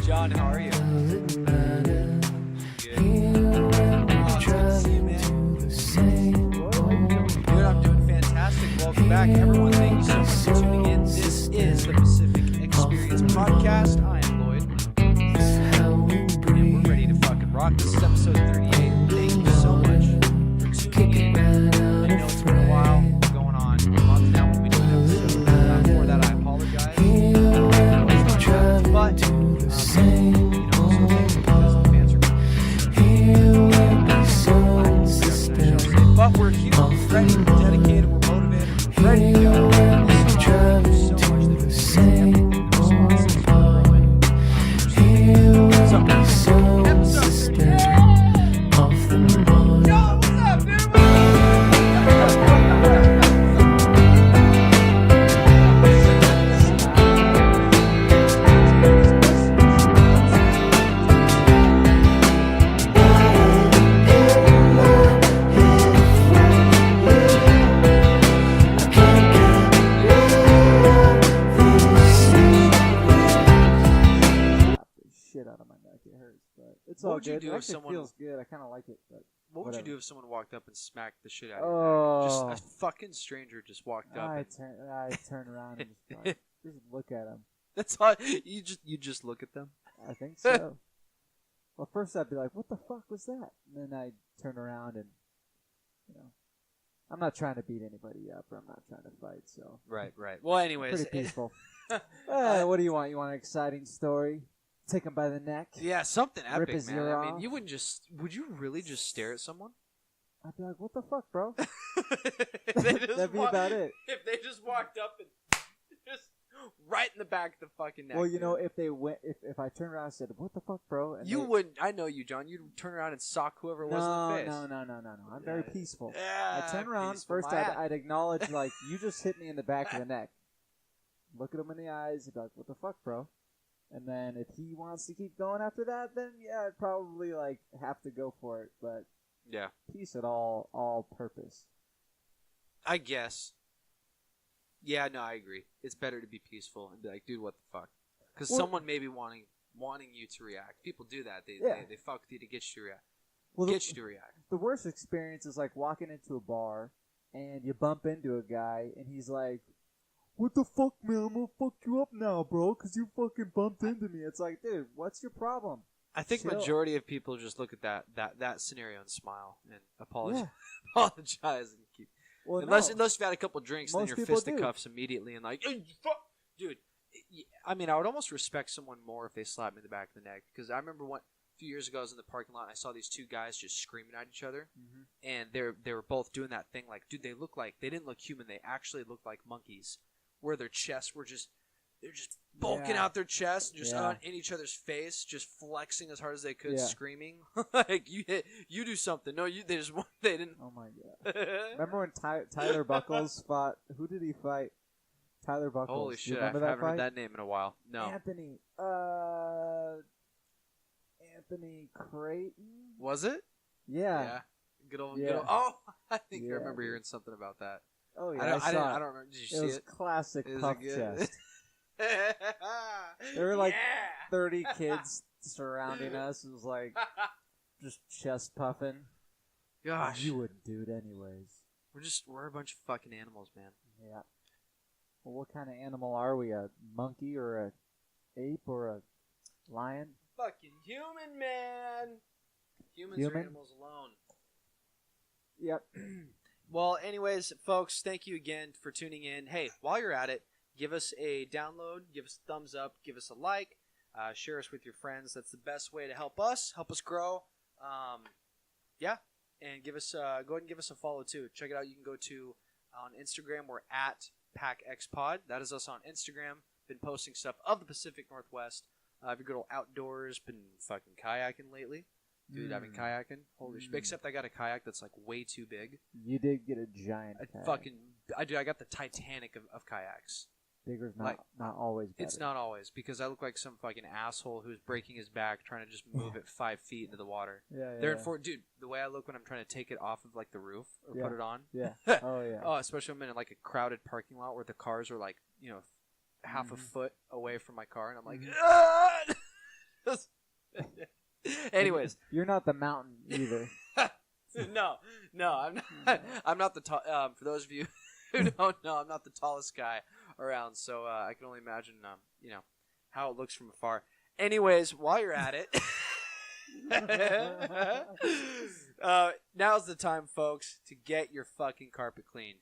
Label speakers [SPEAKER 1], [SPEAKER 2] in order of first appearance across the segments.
[SPEAKER 1] John, how are you? Good. Good, I'm doing fantastic. Welcome back, everyone. Thank you so much for tuning in. This is the Pacific Experience Podcast. I am Lloyd, and we're ready to fucking rock. This is episode 38. Thank you so much for tuning in. I know it's been a while. We're going on a month now when we do an episode. For that, I apologize. But but we're here, ready, we're dedicated, we're motivated, we're ready to go. Thank you so much that you're everything, the responses are growing. So, episode 38. Yo, what's up, dude?
[SPEAKER 2] It's all
[SPEAKER 1] would you
[SPEAKER 2] good.
[SPEAKER 1] do
[SPEAKER 2] It
[SPEAKER 1] if
[SPEAKER 2] actually
[SPEAKER 1] someone
[SPEAKER 2] feels good. I kind of like it, but
[SPEAKER 1] What would
[SPEAKER 2] whatever.
[SPEAKER 1] you do if someone walked up and smacked the shit out of you? Just
[SPEAKER 2] Oh,
[SPEAKER 1] a fucking stranger just walked up.
[SPEAKER 2] I turn around and just look at him.
[SPEAKER 1] That's all. You just look at them.
[SPEAKER 2] I think so. Well, first I'd be like, "What the fuck was that?" And then I'd turn around and, I'm not trying to beat anybody up, or I'm not trying to fight. So
[SPEAKER 1] Right. Well, anyways,
[SPEAKER 2] pretty peaceful. What do you want? You want an exciting story? Take him by the neck.
[SPEAKER 1] Yeah, something
[SPEAKER 2] Rip
[SPEAKER 1] epic,
[SPEAKER 2] his
[SPEAKER 1] man.
[SPEAKER 2] ear
[SPEAKER 1] I mean,
[SPEAKER 2] off.
[SPEAKER 1] you wouldn't just. Would you really just stare at someone?
[SPEAKER 2] I'd be like, "What the fuck, bro?"
[SPEAKER 1] If they just
[SPEAKER 2] That'd be about it.
[SPEAKER 1] If they just walked up and just right in the back of the fucking neck.
[SPEAKER 2] Well,
[SPEAKER 1] dude.
[SPEAKER 2] if they went, if I turned around and said, "What the fuck, bro?" And
[SPEAKER 1] You
[SPEAKER 2] they,
[SPEAKER 1] wouldn't. I know you, John. You'd turn around and sock whoever was in the face.
[SPEAKER 2] No. I'm very peaceful.
[SPEAKER 1] Yeah,
[SPEAKER 2] I turn around
[SPEAKER 1] peaceful
[SPEAKER 2] first.
[SPEAKER 1] man.
[SPEAKER 2] I'd acknowledge like you just hit me in the back of the neck. Look at him in the eyes. Be like, "What the fuck, bro?" And then if he wants to keep going after that, then yeah, I'd probably like have to go for it. But
[SPEAKER 1] Yeah,
[SPEAKER 2] peace at all purpose.
[SPEAKER 1] I guess. Yeah, no, I agree. It's better to be peaceful and be like, dude, what the fuck? Because
[SPEAKER 2] Well-
[SPEAKER 1] someone may be wanting you to react. People do that. They fuck with you to get you to react.
[SPEAKER 2] Well,
[SPEAKER 1] Get you to react.
[SPEAKER 2] the worst experience is like walking into a bar and you bump into a guy and he's like, "What the fuck, man? I'm gonna fuck you up now, bro, because you fucking bumped into me." It's like, dude, what's your problem?
[SPEAKER 1] I think
[SPEAKER 2] Chill.
[SPEAKER 1] majority of people just look at that scenario and smile and apologize,
[SPEAKER 2] Yeah.
[SPEAKER 1] apologize and keep.
[SPEAKER 2] Well,
[SPEAKER 1] Unless
[SPEAKER 2] no.
[SPEAKER 1] you've had a couple drinks, then
[SPEAKER 2] Most
[SPEAKER 1] you're
[SPEAKER 2] people
[SPEAKER 1] fisticuffs immediately and like, "Hey, fuck, dude." I mean, I would almost respect someone more if they slapped me in the back of the neck, because I remember a few years ago I was in the parking lot and I saw these two guys just screaming at each other, and they were both doing that thing like, dude, they didn't look human, they actually looked like monkeys, where their chests were they're just bulking
[SPEAKER 2] Yeah.
[SPEAKER 1] out their chest, just
[SPEAKER 2] Yeah.
[SPEAKER 1] in each other's face, just flexing as hard as they could,
[SPEAKER 2] Yeah.
[SPEAKER 1] screaming like, you do something. No, they didn't.
[SPEAKER 2] Oh my god! Remember when Tyler Buckles fought? Who did he fight? Tyler Buckles.
[SPEAKER 1] Holy
[SPEAKER 2] Do
[SPEAKER 1] shit!
[SPEAKER 2] you
[SPEAKER 1] I
[SPEAKER 2] remember
[SPEAKER 1] haven't
[SPEAKER 2] that
[SPEAKER 1] heard
[SPEAKER 2] fight?
[SPEAKER 1] that name in a while. No,
[SPEAKER 2] Anthony Creighton.
[SPEAKER 1] was it?
[SPEAKER 2] Yeah.
[SPEAKER 1] Good old.
[SPEAKER 2] Yeah.
[SPEAKER 1] Good old. Oh, I think I
[SPEAKER 2] Yeah,
[SPEAKER 1] remember
[SPEAKER 2] dude.
[SPEAKER 1] hearing something about that.
[SPEAKER 2] Oh yeah.
[SPEAKER 1] I don't
[SPEAKER 2] saw it.
[SPEAKER 1] remember. Did you
[SPEAKER 2] It
[SPEAKER 1] see
[SPEAKER 2] was
[SPEAKER 1] it?
[SPEAKER 2] classic
[SPEAKER 1] Is it
[SPEAKER 2] puff
[SPEAKER 1] good?
[SPEAKER 2] chest. There were like
[SPEAKER 1] Yeah.
[SPEAKER 2] 30 kids surrounding us. It was like just chest puffing.
[SPEAKER 1] Gosh,
[SPEAKER 2] You wouldn't do it anyways.
[SPEAKER 1] we're a bunch of fucking animals, man.
[SPEAKER 2] Yeah. Well, what kind of animal are we? A monkey or a ape or a lion?
[SPEAKER 1] Fucking human, man. Humans
[SPEAKER 2] Human?
[SPEAKER 1] are animals alone.
[SPEAKER 2] Yep.
[SPEAKER 1] Well, anyways, folks, thank you again for tuning in. Hey, while you're at it, give us a download, give us a thumbs up, give us a like, share us with your friends. That's the best way to help us grow. Yeah, and give us go ahead and give us a follow too. Check it out. You can go to on Instagram. We're at PackXPod. That is us on Instagram. Been posting stuff of the Pacific Northwest. If you go to outdoors, been fucking kayaking lately. Dude, I've been kayaking. Holy shit. Except I got a kayak that's like way too big.
[SPEAKER 2] You did get a giant kayak.
[SPEAKER 1] I got the Titanic of kayaks.
[SPEAKER 2] Bigger's
[SPEAKER 1] like,
[SPEAKER 2] not always better.
[SPEAKER 1] It's not always, because I look like some fucking asshole who's breaking his back trying to just move it 5 feet into the water.
[SPEAKER 2] Yeah,
[SPEAKER 1] They're dude, the way I look when I'm trying to take it off of like the roof or put it on.
[SPEAKER 2] Yeah. Oh, yeah.
[SPEAKER 1] Oh, especially when I'm in like a crowded parking lot where the cars are like, half a foot away from my car, and I'm like, anyways,
[SPEAKER 2] you're not the mountain either.
[SPEAKER 1] no, I'm not. I'm not the tall. For those of you who don't know, I'm not the tallest guy around, so I can only imagine, how it looks from afar. Anyways, while you're at it, now's the time, folks, to get your fucking carpet cleaned.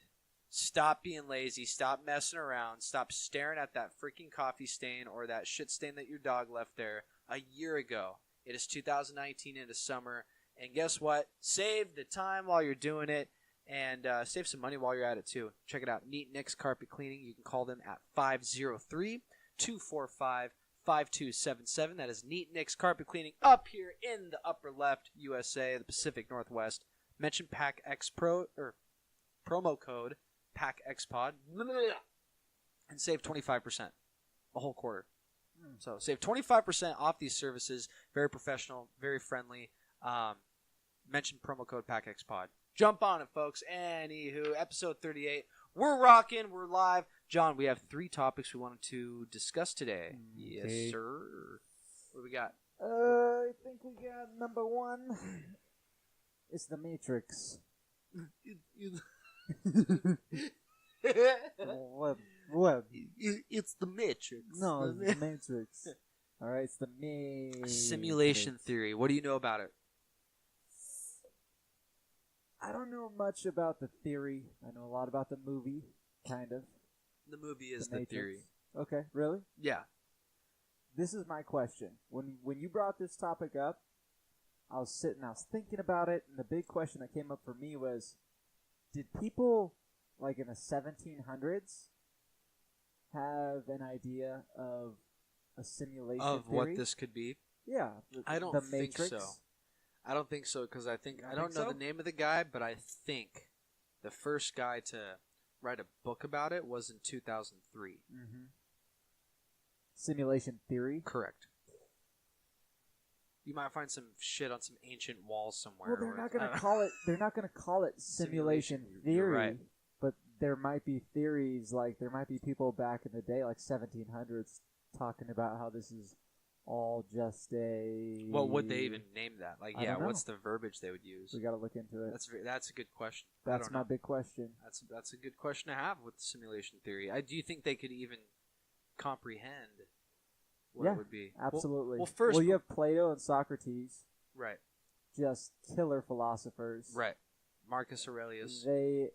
[SPEAKER 1] Stop being lazy. Stop messing around. Stop staring at that freaking coffee stain or that shit stain that your dog left there a year ago. It is 2019 into summer. And guess what? Save the time while you're doing it. And save some money while you're at it, too. Check it out. Neat Nick's Carpet Cleaning. You can call them at 503-245-5277. That is Neat Nick's Carpet Cleaning up here in the upper left, USA, the Pacific Northwest. Mention Pack X Pro or promo code PackXPod and save 25%, a whole quarter. So save 25% off these services. Very professional, very friendly. Mention promo code PackXPod. Jump on it, folks. Anywho, episode 38. We're rocking. We're live. John, we have 3 topics we wanted to discuss today.
[SPEAKER 2] Okay.
[SPEAKER 1] Yes, sir. What do we got?
[SPEAKER 2] I think we got number 1. It's The Matrix. What?
[SPEAKER 1] It's the Matrix.
[SPEAKER 2] No, it's The Matrix. All right, it's the Matrix.
[SPEAKER 1] Simulation theory. What do you know about it?
[SPEAKER 2] I don't know much about the theory. I know a lot about the movie, kind of.
[SPEAKER 1] The movie is the
[SPEAKER 2] Matrix.
[SPEAKER 1] theory.
[SPEAKER 2] Okay, really?
[SPEAKER 1] Yeah.
[SPEAKER 2] This is my question. When you brought this topic up, I was thinking about it, and the big question that came up for me was, did people, like in the 1700s, have an idea of a simulation
[SPEAKER 1] Of
[SPEAKER 2] theory?
[SPEAKER 1] what this could be?
[SPEAKER 2] Yeah.
[SPEAKER 1] I don't
[SPEAKER 2] the
[SPEAKER 1] think
[SPEAKER 2] Matrix.
[SPEAKER 1] so. I don't think so, because I don't
[SPEAKER 2] think
[SPEAKER 1] know
[SPEAKER 2] so?
[SPEAKER 1] the name of the guy, but I think the first guy to write a book about it was in 2003.
[SPEAKER 2] Mm-hmm. Simulation theory?
[SPEAKER 1] Correct. You might find some shit on some ancient walls somewhere.
[SPEAKER 2] Well, they're
[SPEAKER 1] where
[SPEAKER 2] not going to call it. They're not going to call it simulation
[SPEAKER 1] You're
[SPEAKER 2] theory.
[SPEAKER 1] right.
[SPEAKER 2] But there might be theories, like there might be people back in the day, like 1700s, talking about how this is all just a.
[SPEAKER 1] What would they even name that? Like,
[SPEAKER 2] I don't know.
[SPEAKER 1] what's the verbiage they would use?
[SPEAKER 2] We got to look into it.
[SPEAKER 1] That's a good question. I
[SPEAKER 2] That's
[SPEAKER 1] don't
[SPEAKER 2] my
[SPEAKER 1] know.
[SPEAKER 2] big question.
[SPEAKER 1] That's a good question to have with simulation theory. Do you think they could even comprehend what
[SPEAKER 2] Yeah,
[SPEAKER 1] it would be?
[SPEAKER 2] Absolutely.
[SPEAKER 1] Well, first,
[SPEAKER 2] you have Plato and Socrates,
[SPEAKER 1] right,
[SPEAKER 2] just killer philosophers.
[SPEAKER 1] right. Marcus Aurelius,
[SPEAKER 2] They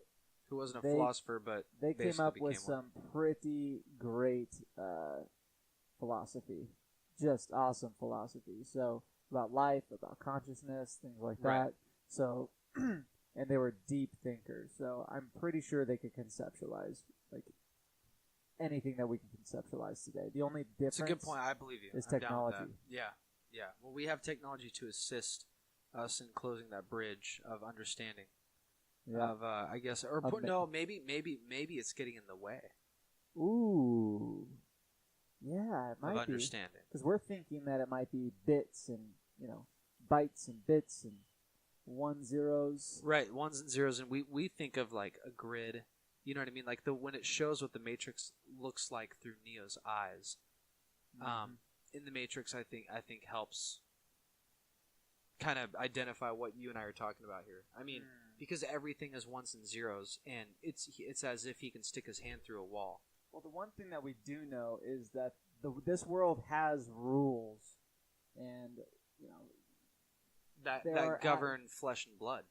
[SPEAKER 1] who wasn't a
[SPEAKER 2] they-
[SPEAKER 1] philosopher, but
[SPEAKER 2] they came
[SPEAKER 1] basically
[SPEAKER 2] up with
[SPEAKER 1] became one.
[SPEAKER 2] some pretty great philosophy. Just awesome philosophy. So about life, about consciousness, things like
[SPEAKER 1] Right.
[SPEAKER 2] that. So and they were deep thinkers. So I'm pretty sure they could conceptualize like anything that we can conceptualize today. The only difference
[SPEAKER 1] It's a good point. I believe you.
[SPEAKER 2] is
[SPEAKER 1] I'm down with
[SPEAKER 2] technology.
[SPEAKER 1] that. Yeah. Well, we have technology to assist us in closing that bridge of understanding.
[SPEAKER 2] Yeah.
[SPEAKER 1] Of I guess, or
[SPEAKER 2] Of ma-
[SPEAKER 1] maybe it's getting in the way
[SPEAKER 2] Ooh. Yeah, it
[SPEAKER 1] of
[SPEAKER 2] might be.
[SPEAKER 1] understanding.
[SPEAKER 2] Because we're thinking that it might be bits and, bytes and bits and 1 zeros.
[SPEAKER 1] Right, ones and zeros, and we think of like a grid. You know what I mean? Like when it shows what the Matrix looks like through Neo's eyes. In the Matrix, I think helps kind of identify what you and I are talking about here. I mean, because everything is ones and zeros, and it's as if he can stick his hand through a wall.
[SPEAKER 2] Well, the one thing that we do know is that this world has rules, and
[SPEAKER 1] That
[SPEAKER 2] There are
[SPEAKER 1] govern flesh and blood.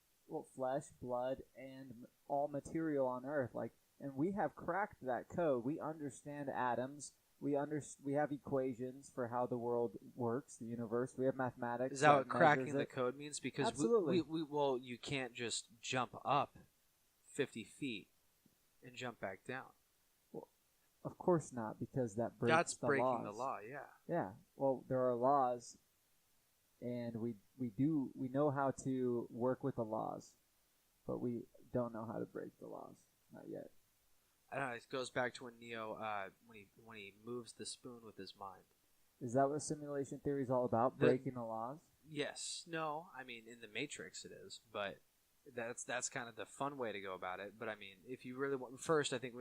[SPEAKER 2] flesh, blood, and all material on Earth. And we have cracked that code. We understand atoms. We have equations for how the world works, the universe. We have mathematics.
[SPEAKER 1] Is that what
[SPEAKER 2] measures
[SPEAKER 1] cracking the
[SPEAKER 2] it.
[SPEAKER 1] code means? Because
[SPEAKER 2] Absolutely.
[SPEAKER 1] well, you can't just jump up 50 feet and jump back down.
[SPEAKER 2] Of course not, because that breaks
[SPEAKER 1] That's
[SPEAKER 2] the
[SPEAKER 1] breaking
[SPEAKER 2] laws.
[SPEAKER 1] the law, yeah.
[SPEAKER 2] Yeah. Well, there are laws, and we know how to work with the laws, but we don't know how to break the laws. Not yet.
[SPEAKER 1] I don't know, it goes back to when Neo, when he moves the spoon with his mind.
[SPEAKER 2] Is that what simulation theory is all about? Breaking the laws?
[SPEAKER 1] Yes. No, I mean, in the Matrix it is, but that's kind of the fun way to go about it. But I mean, if you really want, first, I think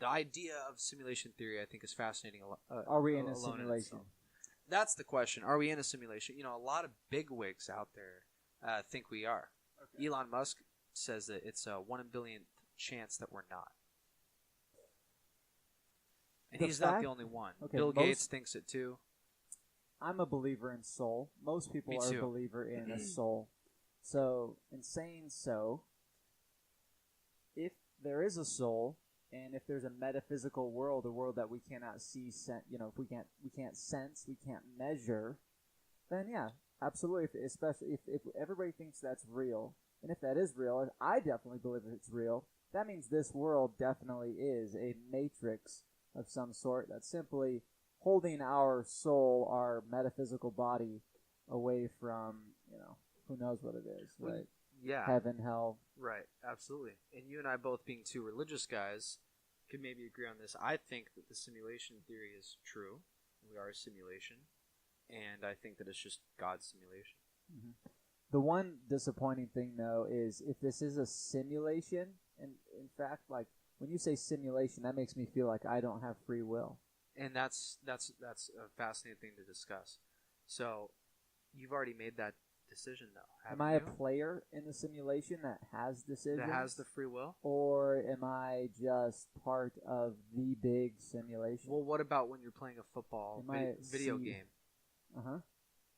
[SPEAKER 1] the idea of simulation theory, I think, is fascinating.
[SPEAKER 2] Are we in a
[SPEAKER 1] alone
[SPEAKER 2] simulation?
[SPEAKER 1] itself. That's the question. Are we in a simulation? You know, a lot of bigwigs out there think we are. Okay. Elon Musk says that it's a 1 in a billion chance that we're not. And he's not the only one. Okay, Bill Gates thinks it too.
[SPEAKER 2] I'm a believer in soul. Most people are a believer in a soul. So, in saying so, if there is a soul, and if there's a metaphysical world, a world that we cannot see, if we can't sense, we can't measure, then yeah, absolutely. Especially if everybody thinks that's real, and if that is real, I definitely believe it's real. That means this world definitely is a matrix of some sort that's simply holding our soul, our metaphysical body, away from, who knows what it is, right?
[SPEAKER 1] Yeah.
[SPEAKER 2] Heaven, hell.
[SPEAKER 1] Right, absolutely. And you and I both being two religious guys could maybe agree on this. I think that the simulation theory is true. We are a simulation. And I think that it's just God's simulation.
[SPEAKER 2] Mm-hmm. The one disappointing thing, though, is if this is a simulation, and in fact, like, when you say simulation, that makes me feel like I don't have free will.
[SPEAKER 1] And that's a fascinating thing to discuss. So, you've already made that decision, though.
[SPEAKER 2] Am I a player in the simulation that has decisions?
[SPEAKER 1] That has the free will?
[SPEAKER 2] Or am I just part of the big simulation?
[SPEAKER 1] Well, what about when you're playing a football video game?
[SPEAKER 2] Uh-huh.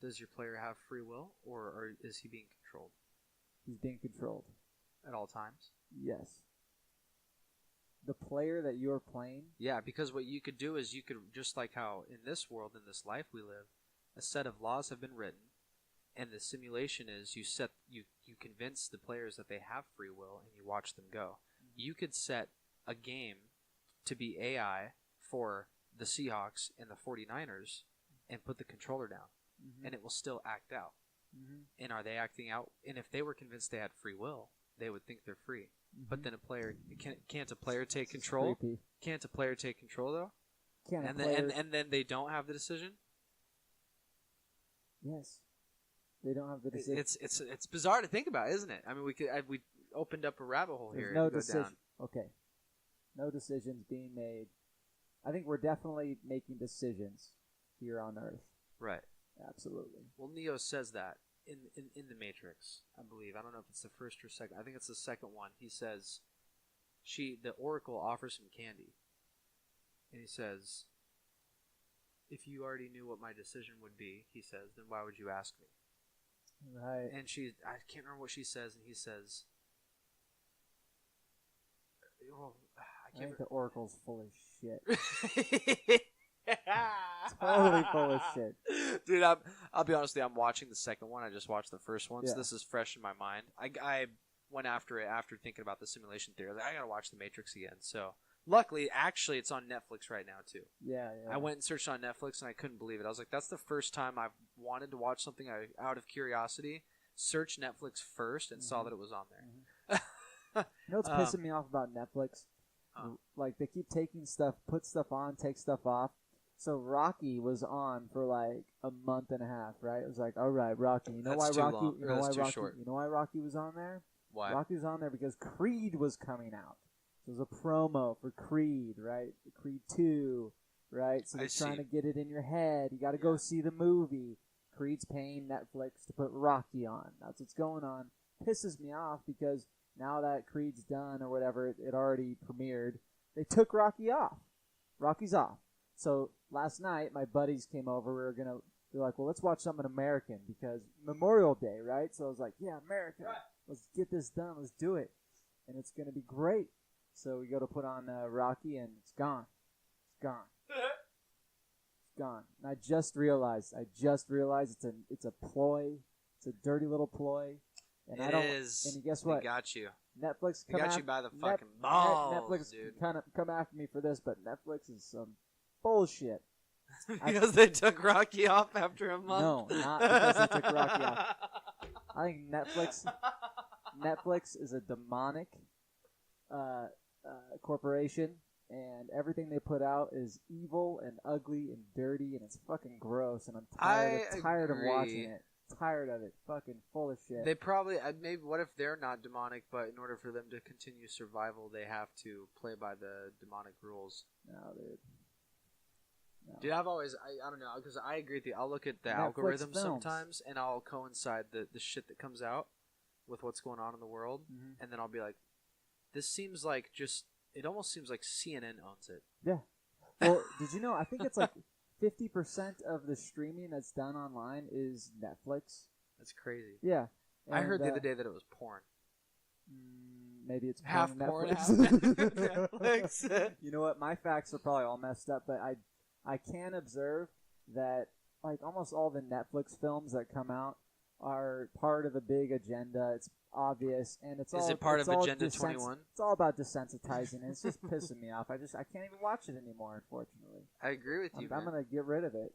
[SPEAKER 1] Does your player have free will, or is he being controlled?
[SPEAKER 2] He's being controlled.
[SPEAKER 1] At all times?
[SPEAKER 2] Yes. The player that you're playing?
[SPEAKER 1] Yeah, because what you could do is you could, just like how in this world, in this life we live, a set of laws have been written, and the simulation is you convince the players that they have free will, and you watch them go. Mm-hmm. You could set a game to be AI for the Seahawks and the 49ers and put the controller down, mm-hmm. and it will still act out. Mm-hmm. And are they acting out? And if they were convinced they had free will, they would think they're free. Mm-hmm. But then a player can't a player take control? Can't a player take control though? And then they don't have the decision?
[SPEAKER 2] Yes. They don't have the decision.
[SPEAKER 1] It's bizarre to think about, isn't it? I mean, we opened up a rabbit hole here.
[SPEAKER 2] No decision. Okay. No decisions being made. I think we're definitely making decisions here on Earth.
[SPEAKER 1] Right.
[SPEAKER 2] Absolutely.
[SPEAKER 1] Well, Neo says that in the Matrix, I believe. I don't know if it's the first or second. I think it's the second one. He says the Oracle offers him candy. And he says, if you already knew what my decision would be, he says, then why would you ask me?
[SPEAKER 2] Right.
[SPEAKER 1] And I can't remember what she says, and he says,
[SPEAKER 2] I think the Oracle's full of shit. Totally full of shit.
[SPEAKER 1] Dude, I'll be honest with you, I'm watching the second one. I just watched the first one, so this is fresh in my mind. I went after it after thinking about the simulation theory. I gotta watch The Matrix again. So luckily, actually, it's on Netflix right now, too.
[SPEAKER 2] Yeah.
[SPEAKER 1] I went and searched on Netflix, and I couldn't believe it. I was like, that's the first time I've wanted to watch something out of curiosity, searched Netflix first, and saw that it was on there.
[SPEAKER 2] Mm-hmm. You know what's pissing me off about Netflix? Like, they keep taking stuff, put stuff on, take stuff off. So Rocky was on for like a month and a half, right? It was like, all right, Rocky. You know why Rocky was on there?
[SPEAKER 1] Why?
[SPEAKER 2] Rocky was on there because Creed was coming out. So it was a promo for Creed, right? Creed 2, right? So they're trying to get it in your head. You got to go see the movie. Creed's paying Netflix to put Rocky on. That's what's going on. Pisses me off because now that Creed's done or whatever, it already premiered, they took Rocky off. Rocky's off. So last night, my buddies came over. They're like, well, let's watch something American because Memorial Day, right? So I was like, yeah, America. Right. Let's get this done. Let's do it. And it's going to be great. So we go to put on Rocky, and it's gone. It's gone. It's gone. And I just realized it's a ploy. It's a dirty little ploy. And
[SPEAKER 1] it is.
[SPEAKER 2] And guess what?
[SPEAKER 1] They got you.
[SPEAKER 2] Netflix.
[SPEAKER 1] They got you by the fucking balls,
[SPEAKER 2] Netflix
[SPEAKER 1] dude.
[SPEAKER 2] Kind of come after me for this, but Netflix is some bullshit.
[SPEAKER 1] Because they took Rocky off after a month?
[SPEAKER 2] No, not because they took Rocky off. I think Netflix is a demonic corporation, and everything they put out is evil and ugly and dirty, and it's fucking gross, and I'm tired of watching it. tired of it. Fucking full of shit.
[SPEAKER 1] They probably maybe. What if they're not demonic, but in order for them to continue survival, they have to play by the demonic rules?
[SPEAKER 2] No, dude. No.
[SPEAKER 1] Dude, I've always I don't know, because I agree with you. I'll look at the
[SPEAKER 2] Netflix
[SPEAKER 1] algorithm
[SPEAKER 2] films.
[SPEAKER 1] sometimes, and I'll coincide the shit that comes out with what's going on in the world,
[SPEAKER 2] Mhm.
[SPEAKER 1] and then I'll be like, this seems like just. It almost seems like CNN owns it.
[SPEAKER 2] Yeah. Well, did you know? I think it's like 50% of the streaming that's done online is Netflix.
[SPEAKER 1] That's crazy.
[SPEAKER 2] Yeah.
[SPEAKER 1] I heard the
[SPEAKER 2] And,
[SPEAKER 1] other day that it was porn.
[SPEAKER 2] Maybe it's
[SPEAKER 1] Half porn, half
[SPEAKER 2] Netflix.
[SPEAKER 1] Netflix.
[SPEAKER 2] You know what? My facts are probably all messed up, but I can observe that like almost all the Netflix films that come out are part of a big agenda. It's obvious, and it's all.
[SPEAKER 1] Is it part
[SPEAKER 2] it's
[SPEAKER 1] of
[SPEAKER 2] all
[SPEAKER 1] Agenda 21?
[SPEAKER 2] It's all about desensitizing, and it's just pissing me off. I can't even watch it anymore. Unfortunately,
[SPEAKER 1] I agree with you,
[SPEAKER 2] I'm
[SPEAKER 1] man.
[SPEAKER 2] gonna get rid of it.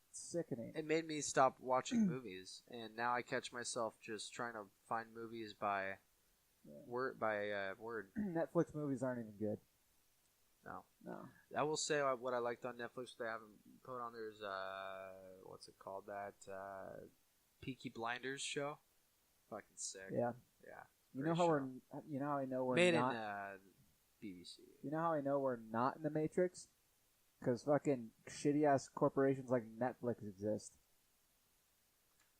[SPEAKER 2] It's sickening.
[SPEAKER 1] It made me stop watching movies, and now I catch myself just trying to find movies by word.
[SPEAKER 2] Netflix movies aren't even good. No.
[SPEAKER 1] I will say what I liked on Netflix they haven't put on there is what's it called, that Peaky Blinders show. Fucking sick.
[SPEAKER 2] Yeah.
[SPEAKER 1] Yeah.
[SPEAKER 2] You
[SPEAKER 1] Great
[SPEAKER 2] know how
[SPEAKER 1] show.
[SPEAKER 2] you know how I know we're
[SPEAKER 1] Made
[SPEAKER 2] not.
[SPEAKER 1] in BBC.
[SPEAKER 2] You know how I know we're not in the Matrix? Because fucking shitty ass corporations like Netflix exist.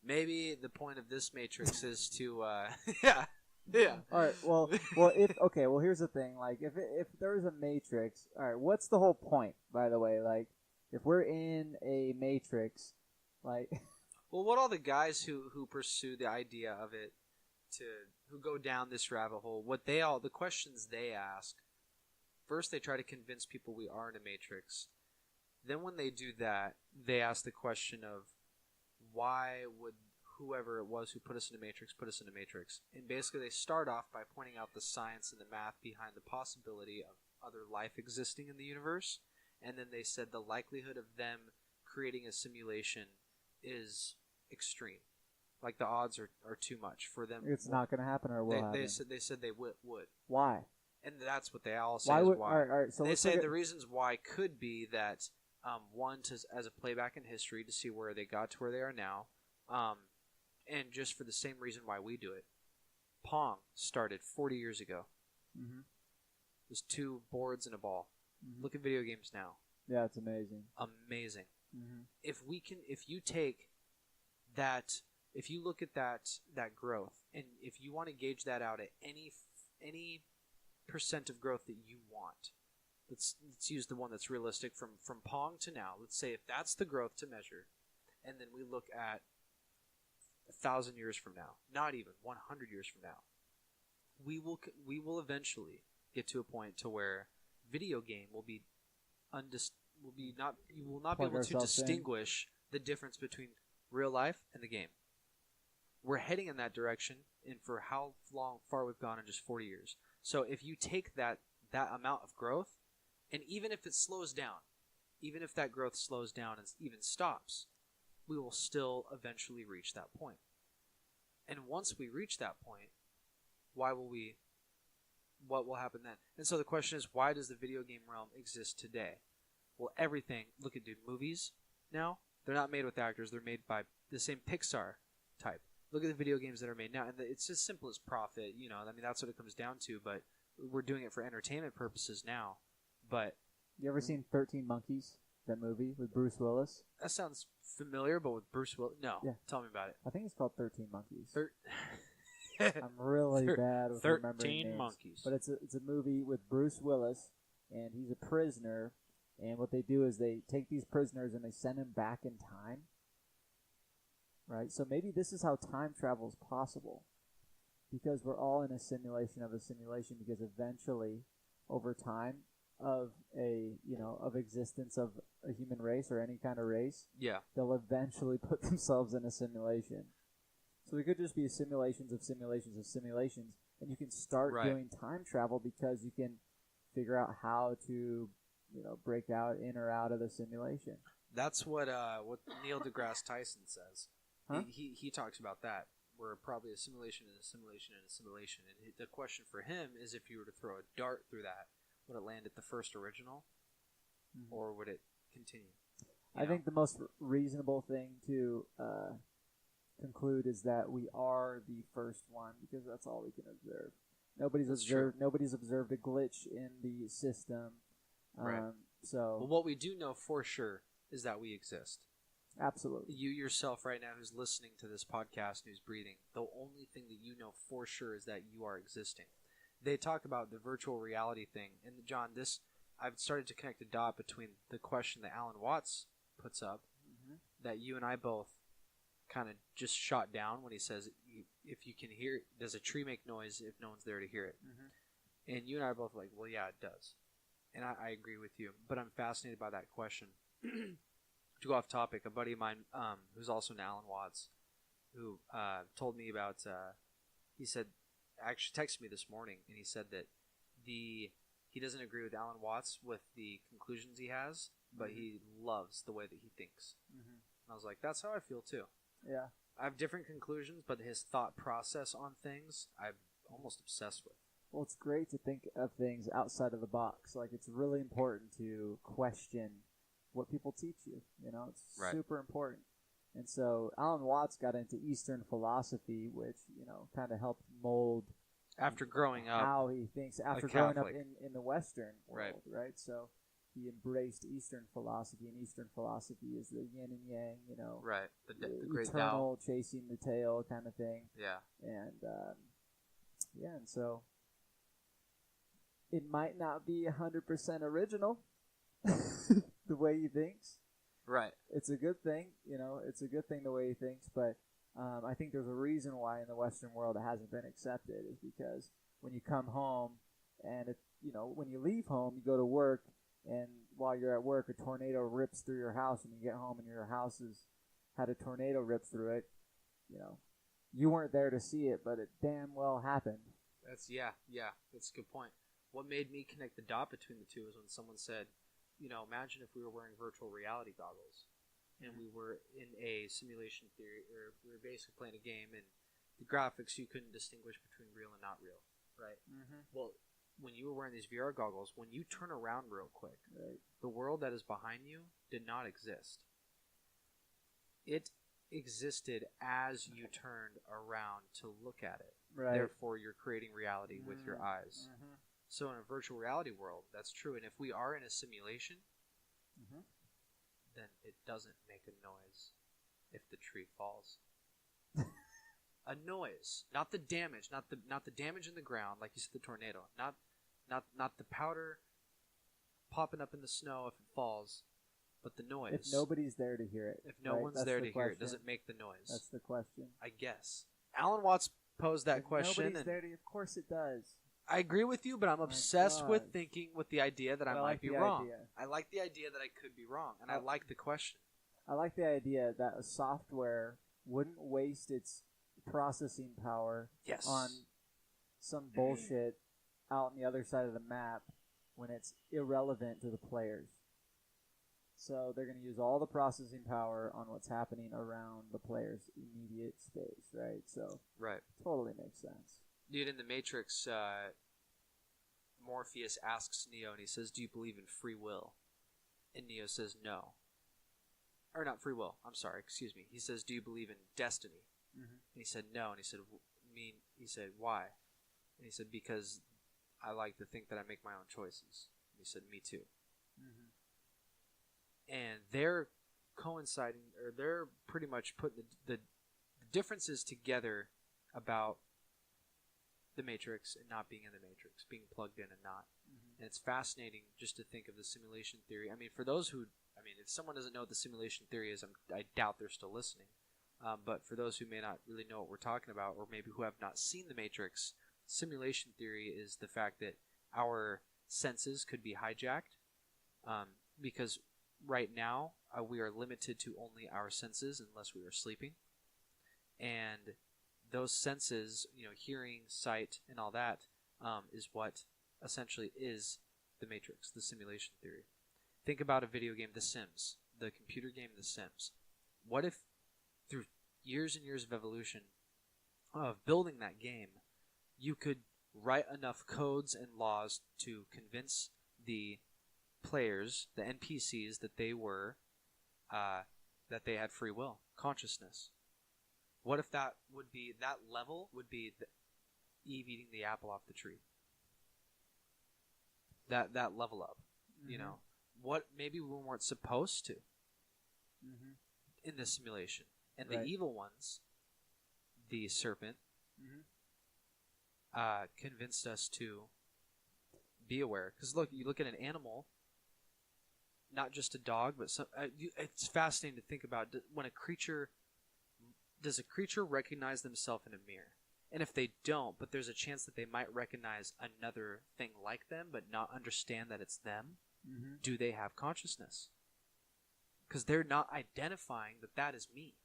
[SPEAKER 1] Maybe the point of this Matrix is to yeah.
[SPEAKER 2] All right. Well, here's the thing. Like, if there was a Matrix, all right, what's the whole point? By the way, like, if we're in a Matrix, like,
[SPEAKER 1] Well, what all the guys who pursue the idea of it, who go down this rabbit hole, the questions they ask, first they try to convince people we are in a Matrix. Then when they do that, they ask the question of why would whoever it was who put us in a Matrix put us in a Matrix? And basically they start off by pointing out the science and the math behind the possibility of other life existing in the universe. And then they said the likelihood of them creating a simulation is extreme. Like the odds are too much for them.
[SPEAKER 2] it's not going to happen, or it will happen.
[SPEAKER 1] They said they would.
[SPEAKER 2] Why?
[SPEAKER 1] And that's what they all say.
[SPEAKER 2] Why
[SPEAKER 1] is
[SPEAKER 2] would?
[SPEAKER 1] why.
[SPEAKER 2] All right. So
[SPEAKER 1] They
[SPEAKER 2] let's
[SPEAKER 1] say
[SPEAKER 2] look at-
[SPEAKER 1] the reasons why could be that one, as a playback in history to see where they got to where they are now, and just for the same reason why we do it. Pong started 40 years ago.
[SPEAKER 2] Mhm.
[SPEAKER 1] It was two boards and a ball.
[SPEAKER 2] Mhm.
[SPEAKER 1] Look at video games now.
[SPEAKER 2] Yeah, it's amazing.
[SPEAKER 1] Amazing.
[SPEAKER 2] Mm-hmm.
[SPEAKER 1] If you take that, if you look at that growth, and if you want to gauge that out at any percent of growth that you want, let's use the one that's realistic from Pong to now. Let's say if that's the growth to measure, and then we look at 1,000 years from now, not even 100 years from now, we will eventually get to a point to where video game will be you will not be
[SPEAKER 2] Plug
[SPEAKER 1] able to
[SPEAKER 2] ourselves in.
[SPEAKER 1] distinguish the difference between real life and the game. We're heading in that direction, and for how far we've gone in just 40 years. So if you take that amount of growth, and even if it slows down, even if that growth slows down and even stops, we will still eventually reach that point. And once we reach that point, what will happen then? And so the question is, why does the video game realm exist today? Well, everything, look at movies now, they're not made with actors, they're made by the same Pixar type. Look at the video games that are made now, and it's as simple as profit, that's what it comes down to, but we're doing it for entertainment purposes now. But
[SPEAKER 2] You ever seen 13 Monkeys? That movie with Bruce Willis?
[SPEAKER 1] that sounds familiar, but with Bruce Willis, no.
[SPEAKER 2] Yeah.
[SPEAKER 1] Tell me about it.
[SPEAKER 2] I think it's called 13 Monkeys.
[SPEAKER 1] 13
[SPEAKER 2] I'm really bad with remembering names.
[SPEAKER 1] monkeys.
[SPEAKER 2] But it's a movie with Bruce Willis, and he's a prisoner. And what they do is they take these prisoners and they send them back in time. Right? So maybe this is how time travel is possible. Because we're all in a simulation of a simulation. Because eventually, over time of existence of a human race or any kind of race,
[SPEAKER 1] Yeah.
[SPEAKER 2] they'll eventually put themselves in a simulation. So we could just be simulations of simulations of simulations, and you can start
[SPEAKER 1] Right.
[SPEAKER 2] doing time travel because you can figure out how to, break out in or out of the simulation.
[SPEAKER 1] That's what Neil deGrasse Tyson says.
[SPEAKER 2] Huh?
[SPEAKER 1] He talks about that. We're probably a simulation and a simulation and a simulation. And the question for him is, if you were to throw a dart through that, would it land at the first original, or would it continue?
[SPEAKER 2] I think the most reasonable thing to conclude is that we are the first one because that's all we can observe.
[SPEAKER 1] That's true.
[SPEAKER 2] Nobody's observed a glitch in the system.
[SPEAKER 1] Right.
[SPEAKER 2] So
[SPEAKER 1] Well, what we do know for sure is that we exist.
[SPEAKER 2] absolutely.
[SPEAKER 1] You yourself right now who's listening to this podcast, who's breathing, the only thing that you know for sure is that you are existing. They talk about the virtual reality thing, and John, I've started to connect a dot between the question that Alan Watts puts up, that you and I both kind of just shot down when he says, if you can hear, does a tree make noise if no one's there to hear it? And you and I are both like, well, yeah, it does. And I agree with you, but I'm fascinated by that question. To go off topic, a buddy of mine who's also an Alan Watts, who told me about, he said, actually texted me this morning, and he said that he doesn't agree with Alan Watts with the conclusions he has, but he loves the way that he thinks. And I was like, that's how I feel too.
[SPEAKER 2] Yeah.
[SPEAKER 1] I have different conclusions, but his thought process on things, I'm almost obsessed with.
[SPEAKER 2] Well, it's great to think of things outside of the box. Like, it's really important to question what people teach you. You know, it's
[SPEAKER 1] Right.
[SPEAKER 2] super important. And so Alan Watts got into Eastern philosophy, which, you know, kind of helped mold
[SPEAKER 1] After growing up,
[SPEAKER 2] how he thinks after growing up
[SPEAKER 1] Catholic.
[SPEAKER 2] in the Western
[SPEAKER 1] Right.
[SPEAKER 2] world, right? So he embraced Eastern philosophy, and Eastern philosophy is the yin and yang, you know,
[SPEAKER 1] right, the great Tao.
[SPEAKER 2] eternal chasing the tail kind of thing.
[SPEAKER 1] Yeah,
[SPEAKER 2] And and so it might not be 100% original the way he thinks.
[SPEAKER 1] right,
[SPEAKER 2] It's a good thing, you know, it's a good thing the way he thinks, but I think there's a reason why in the Western world it hasn't been accepted is because when you come home and, when you leave home, you go to work, and while you're at work, a tornado rips through your house, and you get home and your house has had a tornado rip through it, you weren't there to see it, but it damn well happened.
[SPEAKER 1] that's a good point. What made me connect the dot between the two is when someone said, imagine if we were wearing virtual reality goggles and we were in a simulation theory, or we were basically playing a game, and the graphics you couldn't distinguish between real and not real, right? Well, when you were wearing these VR goggles, when you turn around real quick,
[SPEAKER 2] Right.
[SPEAKER 1] the world that is behind you did not exist. It existed as you turned around to look at it.
[SPEAKER 2] Right.
[SPEAKER 1] Therefore, you're creating reality with your eyes.
[SPEAKER 2] Mhm.
[SPEAKER 1] So in a virtual reality world, that's true. And if we are in a simulation,
[SPEAKER 2] Mhm.
[SPEAKER 1] then it doesn't make a noise if the tree falls. A noise, not the damage, not the damage in the ground, like you said, the tornado, not the powder popping up in the snow if it falls, but the noise.
[SPEAKER 2] If nobody's there to hear it.
[SPEAKER 1] If no
[SPEAKER 2] right?
[SPEAKER 1] one's
[SPEAKER 2] That's
[SPEAKER 1] there
[SPEAKER 2] the
[SPEAKER 1] to hear it, does
[SPEAKER 2] question.
[SPEAKER 1] it make the noise?
[SPEAKER 2] That's the question.
[SPEAKER 1] I guess. Alan Watts posed that
[SPEAKER 2] If
[SPEAKER 1] question,
[SPEAKER 2] nobody's
[SPEAKER 1] and
[SPEAKER 2] there to, of course it does.
[SPEAKER 1] I agree with you, but I'm
[SPEAKER 2] My
[SPEAKER 1] obsessed with
[SPEAKER 2] God.
[SPEAKER 1] thinking with the idea that I
[SPEAKER 2] But I
[SPEAKER 1] might
[SPEAKER 2] like
[SPEAKER 1] be
[SPEAKER 2] the
[SPEAKER 1] wrong.
[SPEAKER 2] idea.
[SPEAKER 1] I like the idea that I could be wrong, and I
[SPEAKER 2] Oh.
[SPEAKER 1] like the question.
[SPEAKER 2] I like the idea that a software wouldn't waste its processing power
[SPEAKER 1] Yes.
[SPEAKER 2] on some bullshit out on the other side of the map when it's irrelevant to the players. So they're going to use all the processing power on what's happening around the player's immediate space, right? So
[SPEAKER 1] Right.
[SPEAKER 2] totally makes sense.
[SPEAKER 1] Dude, in The Matrix, Morpheus asks Neo, and he says, "Do you believe in free will?" And Neo says, "No." Or not free will. I'm sorry. Excuse me. He says, "Do you believe in destiny?"
[SPEAKER 2] Mm-hmm.
[SPEAKER 1] And he said, "No." And he said, He said, "Why?" And he said, "Because I like to think that I make my own choices." And he said, "Me too."
[SPEAKER 2] Mm-hmm.
[SPEAKER 1] And they're coinciding, or they're pretty much putting the differences together about the Matrix and not being in the Matrix, being plugged in and not. And it's fascinating just to think of the simulation theory. I mean, for those who, if someone doesn't know what the simulation theory is, I doubt they're still listening. But for those who may not really know what we're talking about, or maybe who have not seen the Matrix, simulation theory is the fact that our senses could be hijacked, because right now we are limited to only our senses unless we are sleeping, and those senses, hearing, sight, and all that, is what essentially is the Matrix, the simulation theory. Think about a video game, The Sims, the computer game The Sims. What if, through years and years of evolution of building that game, you could write enough codes and laws to convince the players, the NPCs, that they were, that they had free will, consciousness. What if that level would be Eve eating the apple off the tree? That level up, you know, what maybe we weren't supposed to in this simulation, and the evil ones, the serpent, convinced us to be aware. Because look, you look at an animal, not just a dog, but it's fascinating to think about when does a creature recognize themselves in a mirror? And if they don't, but there's a chance that they might recognize another thing like them, but not understand that it's them, do they have consciousness? Because they're not identifying that is me.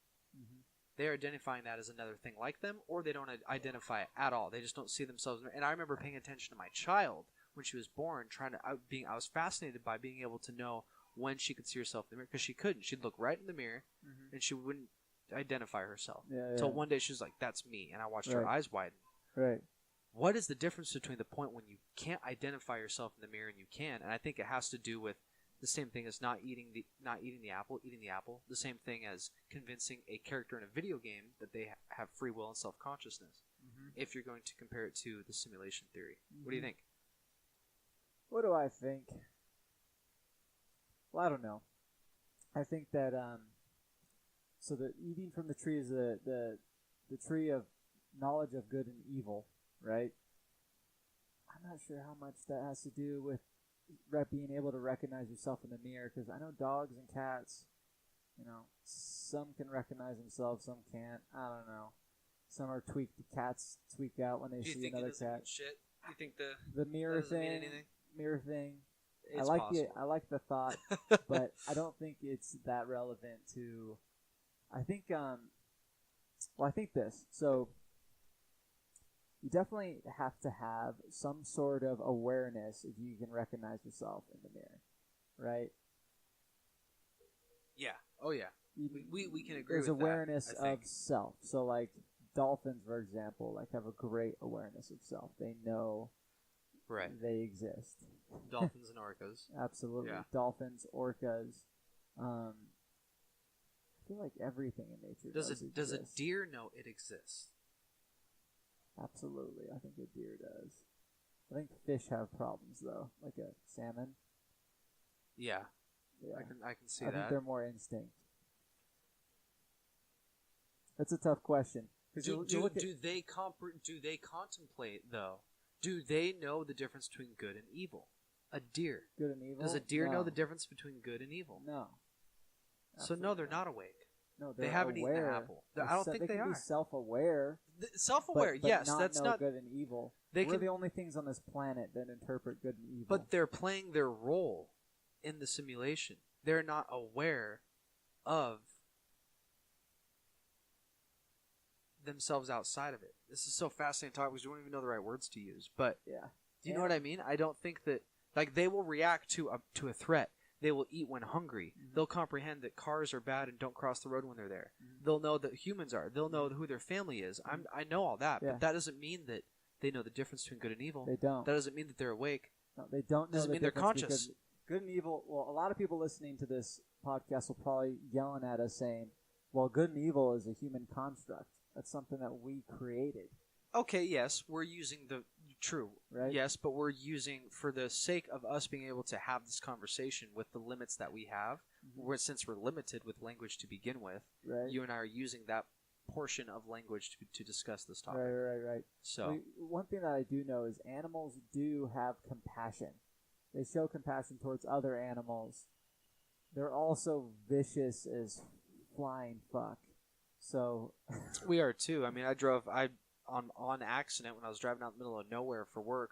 [SPEAKER 1] They're identifying that as another thing like them, or they don't identify it at all. They just don't see themselves. And I remember paying attention to my child when she was born, I was fascinated by being able to know when she could see herself in the mirror, because she couldn't. She'd look right in the mirror, and she wouldn't identify herself. Until one day she was like, "That's me," and I watched her eyes widen.
[SPEAKER 2] Right.
[SPEAKER 1] What is the difference between the point when you can't identify yourself in the mirror and you can? And I think it has to do with the same thing as not eating the apple, eating the apple. The same thing as convincing a character in a video game that they have free will and self-consciousness. If you're going to compare it to the simulation theory, what do you think?
[SPEAKER 2] What do I think? Well, I don't know. I think that so the eating from the tree is the tree of knowledge of good and evil, right? I'm not sure how much that has to do with being able to recognize yourself in the mirror, because I know dogs and cats, some can recognize themselves, some can't. I don't know. Some are tweaked. Cats tweak out when they see another cat.
[SPEAKER 1] Shit? You think the
[SPEAKER 2] mirror
[SPEAKER 1] doesn't mean
[SPEAKER 2] thing?
[SPEAKER 1] anything?
[SPEAKER 2] Mirror thing.
[SPEAKER 1] It's
[SPEAKER 2] I like
[SPEAKER 1] possible.
[SPEAKER 2] I like the thought, but I don't think it's that relevant to. I think I think this. So you definitely have to have some sort of awareness if you can recognize yourself in the mirror, right?
[SPEAKER 1] Yeah. Oh yeah. We can agree
[SPEAKER 2] There's
[SPEAKER 1] with
[SPEAKER 2] awareness
[SPEAKER 1] that, I think.
[SPEAKER 2] of self. So like dolphins, for example, have a great awareness of self. They know they exist.
[SPEAKER 1] Dolphins and orcas.
[SPEAKER 2] Absolutely.
[SPEAKER 1] Yeah.
[SPEAKER 2] Dolphins, orcas. I feel like everything in nature
[SPEAKER 1] Does a deer know it exists?
[SPEAKER 2] Absolutely. I think a deer does. I think fish have problems though, like a salmon.
[SPEAKER 1] Yeah.
[SPEAKER 2] Yeah.
[SPEAKER 1] I can see
[SPEAKER 2] I
[SPEAKER 1] that.
[SPEAKER 2] think they're more instinct. That's a tough question.
[SPEAKER 1] Do they contemplate though? Do they know the difference between good and evil? A deer.
[SPEAKER 2] Good and evil?
[SPEAKER 1] Does a deer
[SPEAKER 2] No.
[SPEAKER 1] know the difference between good and evil?
[SPEAKER 2] No.
[SPEAKER 1] So no, they're not awake.
[SPEAKER 2] No, they're
[SPEAKER 1] They haven't
[SPEAKER 2] aware.
[SPEAKER 1] eaten the apple. I don't think they
[SPEAKER 2] can
[SPEAKER 1] are.
[SPEAKER 2] be self-aware.
[SPEAKER 1] Self-aware,
[SPEAKER 2] but
[SPEAKER 1] yes.
[SPEAKER 2] not
[SPEAKER 1] That's
[SPEAKER 2] know
[SPEAKER 1] not.
[SPEAKER 2] good and evil. We're the only things on this planet that interpret good and evil.
[SPEAKER 1] But they're playing their role in the simulation. They're not aware of themselves outside of it. This is so fascinating to talk because we don't even know the right words to use. But
[SPEAKER 2] yeah.
[SPEAKER 1] do you know what I mean? I don't think that they will react to a threat. They will eat when hungry. They'll comprehend that cars are bad and don't cross the road when they're there. They'll know that humans are. They'll know who their family is. I know all that, but that doesn't mean that they know the difference between good and evil.
[SPEAKER 2] They don't.
[SPEAKER 1] That doesn't mean that they're awake.
[SPEAKER 2] No, they don't know
[SPEAKER 1] Doesn't
[SPEAKER 2] the
[SPEAKER 1] mean they're
[SPEAKER 2] difference
[SPEAKER 1] conscious.
[SPEAKER 2] because good and evil. Well, a lot of people listening to this podcast will probably yelling at us saying, "Well, good and evil is a human construct. That's something that we created."
[SPEAKER 1] Okay, yes, we're using the true,
[SPEAKER 2] right?
[SPEAKER 1] Yes, but we're using for the sake of us being able to have this conversation with the limits that we have. Since we're limited with language to begin with,
[SPEAKER 2] right?
[SPEAKER 1] You and I are using that portion of language to discuss this topic.
[SPEAKER 2] Right.
[SPEAKER 1] So
[SPEAKER 2] one thing that I do know is animals do have compassion. They show compassion towards other animals. They're also vicious as flying fuck. So
[SPEAKER 1] we are too. I mean, on accident when I was driving out in the middle of nowhere for work.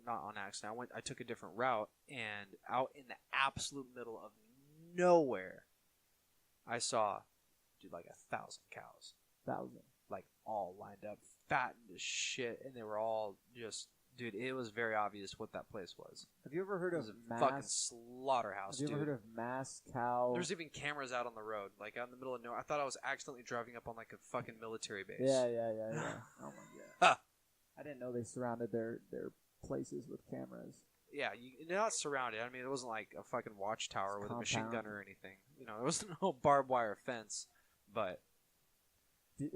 [SPEAKER 1] Not on accident. I took a different route, and out in the absolute middle of nowhere, I saw, like 1,000 cows.
[SPEAKER 2] 1,000.
[SPEAKER 1] Like all lined up, fattened as shit, and they were all just. Dude, it was very obvious what that place was.
[SPEAKER 2] Have you ever heard of
[SPEAKER 1] fucking slaughterhouse?
[SPEAKER 2] Have you ever heard of mass cow?
[SPEAKER 1] There's even cameras out on the road, like out in the middle of nowhere. I thought I was accidentally driving up on like a fucking military base.
[SPEAKER 2] Yeah. Oh my god. I didn't know they surrounded their places with cameras.
[SPEAKER 1] Yeah, they're not surrounded. I mean, it wasn't like a fucking watchtower with a machine gun or anything. There wasn't no barbed wire fence, but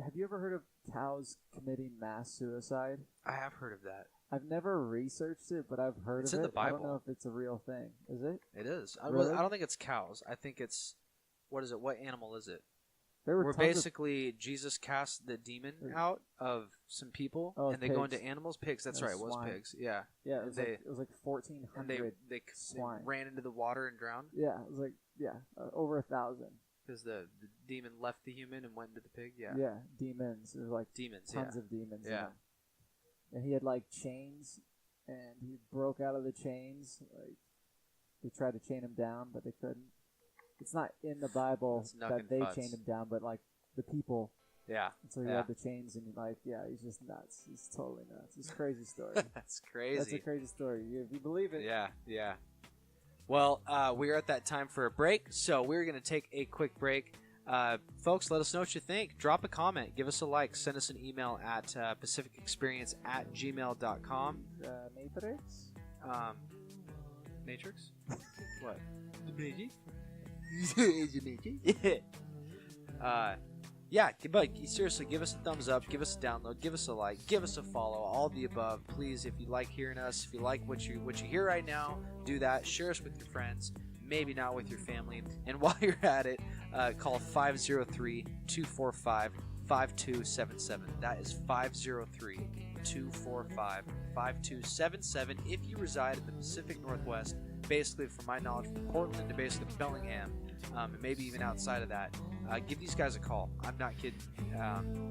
[SPEAKER 2] Have you ever heard of cows committing mass suicide?
[SPEAKER 1] I have heard of that.
[SPEAKER 2] I've never researched it, but I've heard
[SPEAKER 1] It's
[SPEAKER 2] of
[SPEAKER 1] in
[SPEAKER 2] it.
[SPEAKER 1] the
[SPEAKER 2] I don't
[SPEAKER 1] Bible.
[SPEAKER 2] know if it's a real thing. Is it?
[SPEAKER 1] It is.
[SPEAKER 2] Really?
[SPEAKER 1] I don't think it's cows. I think it's what is it? What animal is it?
[SPEAKER 2] There were
[SPEAKER 1] Where
[SPEAKER 2] tons
[SPEAKER 1] basically Jesus cast the demon out of some people,
[SPEAKER 2] Oh,
[SPEAKER 1] and they go
[SPEAKER 2] pigs.
[SPEAKER 1] into animals. Pigs. That's
[SPEAKER 2] And
[SPEAKER 1] right. It was
[SPEAKER 2] swine.
[SPEAKER 1] pigs. Yeah.
[SPEAKER 2] yeah,
[SPEAKER 1] and
[SPEAKER 2] it was like
[SPEAKER 1] And
[SPEAKER 2] 1,400.
[SPEAKER 1] they
[SPEAKER 2] swine.
[SPEAKER 1] ran into the water and drowned
[SPEAKER 2] Yeah, it was like over 1,000.
[SPEAKER 1] because the demon left the human and went into the pig. Yeah.
[SPEAKER 2] Yeah, demons. There's like
[SPEAKER 1] Demons.
[SPEAKER 2] tons
[SPEAKER 1] Yeah.
[SPEAKER 2] of demons. in
[SPEAKER 1] Yeah.
[SPEAKER 2] him. And he had like chains, and he broke out of the chains. Like they tried to chain him down, but they couldn't. It's not in the Bible
[SPEAKER 1] That's knuck
[SPEAKER 2] that
[SPEAKER 1] and
[SPEAKER 2] they
[SPEAKER 1] futs.
[SPEAKER 2] chained him down, but like the people.
[SPEAKER 1] Yeah.
[SPEAKER 2] And so he
[SPEAKER 1] Yeah.
[SPEAKER 2] had the chains, and he's just nuts. He's totally nuts. It's a crazy story.
[SPEAKER 1] That's crazy.
[SPEAKER 2] That's a crazy story. If you believe it.
[SPEAKER 1] Yeah, yeah. Well, we're at that time for a break, so we're going to take a quick break. Folks, let us know what you think. Drop a comment, give us a like, send us an email at pacificexperience@gmail.com.
[SPEAKER 2] Matrix?
[SPEAKER 1] Matrix? What? Yeah, but seriously, give us a thumbs up, give us a download, give us a like, give us a follow, all the above. Please, if you like hearing us, if you like what you hear right now, do that. Share us with your friends, maybe not with your family. And while you're at it, call 503-245-5277. That is 503-245-5277 if you reside in the Pacific Northwest, basically from my knowledge from Portland to basically Bellingham, and maybe even outside of that. Give these guys a call. I'm not kidding.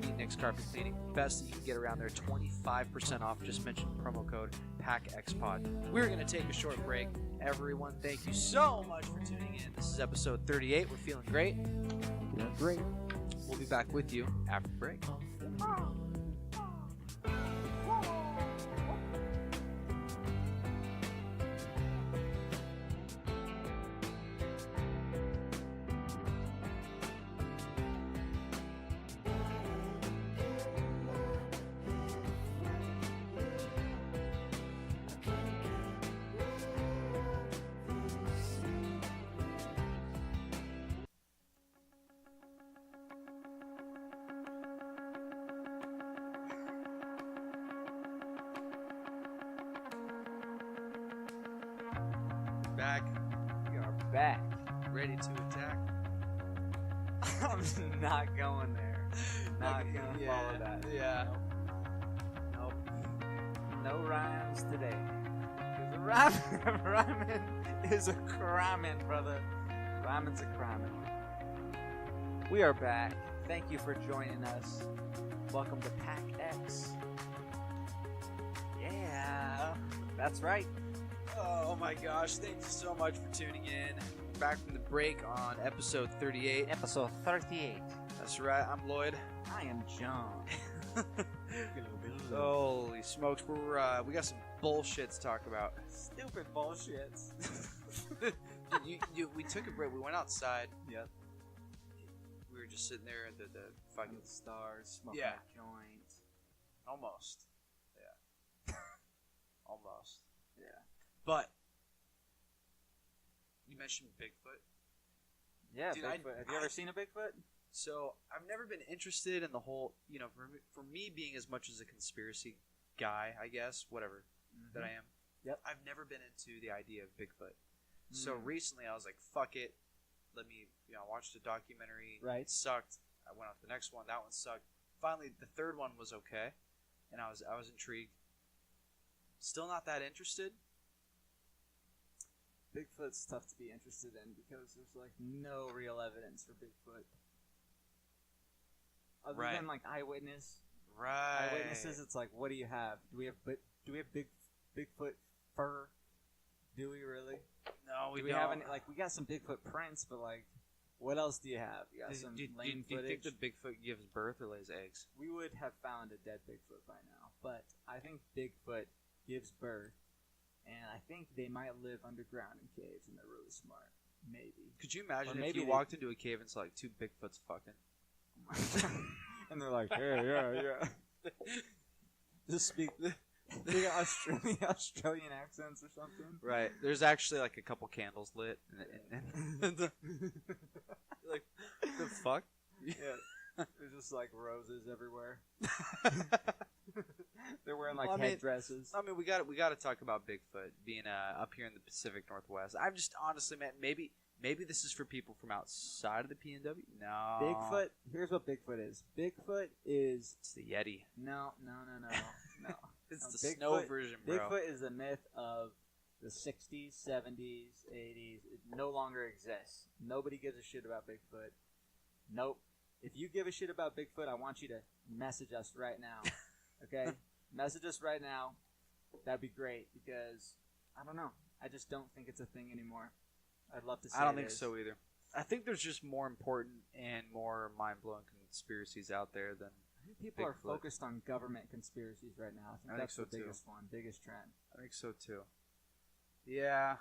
[SPEAKER 1] Meet Nick's Carpet Cleaning. Best that you can get around there. 25% off. Just mention promo code PACXPOD. We're going to take a short break. Everyone, thank you so much for tuning in. This is episode 38. We're feeling great.
[SPEAKER 2] Doing great.
[SPEAKER 1] We'll be back with you after the break. Back.
[SPEAKER 3] We are back.
[SPEAKER 1] Ready to attack.
[SPEAKER 3] I'm not going there. Not
[SPEAKER 1] Okay,
[SPEAKER 3] gonna
[SPEAKER 1] yeah,
[SPEAKER 3] follow that.
[SPEAKER 1] yeah.
[SPEAKER 3] Nope. No rhymes today. Rhyming is a crimin', brother. Rhyming's a crimin'. We are back. Thank you for joining us. Welcome to Pack X. Yeah, that's right.
[SPEAKER 1] Oh my gosh, thank you so much for tuning in. Back from the break on episode 38.
[SPEAKER 3] Episode 38.
[SPEAKER 1] That's right, I'm Lloyd.
[SPEAKER 3] I am John.
[SPEAKER 1] Holy smokes, we got some bullshit to talk about.
[SPEAKER 3] Stupid bullshit.
[SPEAKER 1] We took a break, we went outside.
[SPEAKER 3] Yep.
[SPEAKER 1] We were just sitting there at the fucking
[SPEAKER 3] Stars, smoking
[SPEAKER 1] Yeah.
[SPEAKER 3] a joint.
[SPEAKER 1] almost. Yeah. Almost. Yeah. But you mentioned Bigfoot.
[SPEAKER 3] Yeah,
[SPEAKER 1] Dude,
[SPEAKER 3] Bigfoot. Have you ever seen a Bigfoot?
[SPEAKER 1] So I've never been interested in the whole, for me being as much as a conspiracy guy, I guess, whatever that I am.
[SPEAKER 3] Yep.
[SPEAKER 1] I've never been into the idea of Bigfoot. So
[SPEAKER 3] Mm.
[SPEAKER 1] recently I was like, fuck it. Let me, I watched a documentary.
[SPEAKER 2] Right.
[SPEAKER 1] It sucked. I went on to the next one. That one sucked. Finally, the third one was okay, and I was intrigued. Still not that interested.
[SPEAKER 3] Bigfoot's tough to be interested in because there's like no real evidence for Bigfoot. Other
[SPEAKER 1] Right.
[SPEAKER 3] than like eyewitnesses, it's like, what do you have? Do we have Bigfoot fur? Do we really?
[SPEAKER 1] No,
[SPEAKER 3] Do we have any, like, we got some Bigfoot prints, but like, what else do you have? You got some
[SPEAKER 1] do
[SPEAKER 3] lame
[SPEAKER 1] you think
[SPEAKER 3] footage.
[SPEAKER 1] the Bigfoot gives birth or lays eggs?
[SPEAKER 3] We would have found a dead Bigfoot by now, but I think Bigfoot gives birth, and I think they might live underground in caves, and they're really smart. Maybe.
[SPEAKER 1] Could you imagine
[SPEAKER 3] Or
[SPEAKER 1] if
[SPEAKER 3] maybe
[SPEAKER 1] you
[SPEAKER 3] they-
[SPEAKER 1] walked into a cave and saw like two Bigfoots fucking?
[SPEAKER 3] And they're like, yeah. Just speak Australian accents or something.
[SPEAKER 1] Right. There's actually like a couple candles lit, and like, the fuck?
[SPEAKER 3] Yeah. There's
[SPEAKER 2] just like roses everywhere. They're wearing like
[SPEAKER 1] Well, I mean-
[SPEAKER 2] headdresses.
[SPEAKER 1] I mean, we got to talk about Bigfoot being up here in the Pacific Northwest. I'm just honestly, man, maybe this is for people from outside of the PNW. No,
[SPEAKER 2] Bigfoot. Here's what Bigfoot is. Bigfoot is
[SPEAKER 1] It's the Yeti.
[SPEAKER 2] no.
[SPEAKER 1] It's
[SPEAKER 2] No,
[SPEAKER 1] the
[SPEAKER 2] Bigfoot-
[SPEAKER 1] snow version, bro.
[SPEAKER 2] Bigfoot is a myth of the 60s, 70s, 80s. It no longer exists. Nobody gives a shit about Bigfoot. Nope. If you give a shit about Bigfoot, I want you to message us right now. Okay? Message us right now. That'd be great because, I don't know. I just don't think it's a thing anymore. I'd love to say
[SPEAKER 1] I don't
[SPEAKER 2] it
[SPEAKER 1] think
[SPEAKER 2] is.
[SPEAKER 1] so either. I think there's just more important and more mind-blowing conspiracies out there than.
[SPEAKER 2] I think people are
[SPEAKER 1] Bigfoot.
[SPEAKER 2] focused on government conspiracies right now. I think
[SPEAKER 1] I think
[SPEAKER 2] that's
[SPEAKER 1] so,
[SPEAKER 2] the
[SPEAKER 1] too.
[SPEAKER 2] biggest one, biggest trend.
[SPEAKER 1] I think so too. Yeah.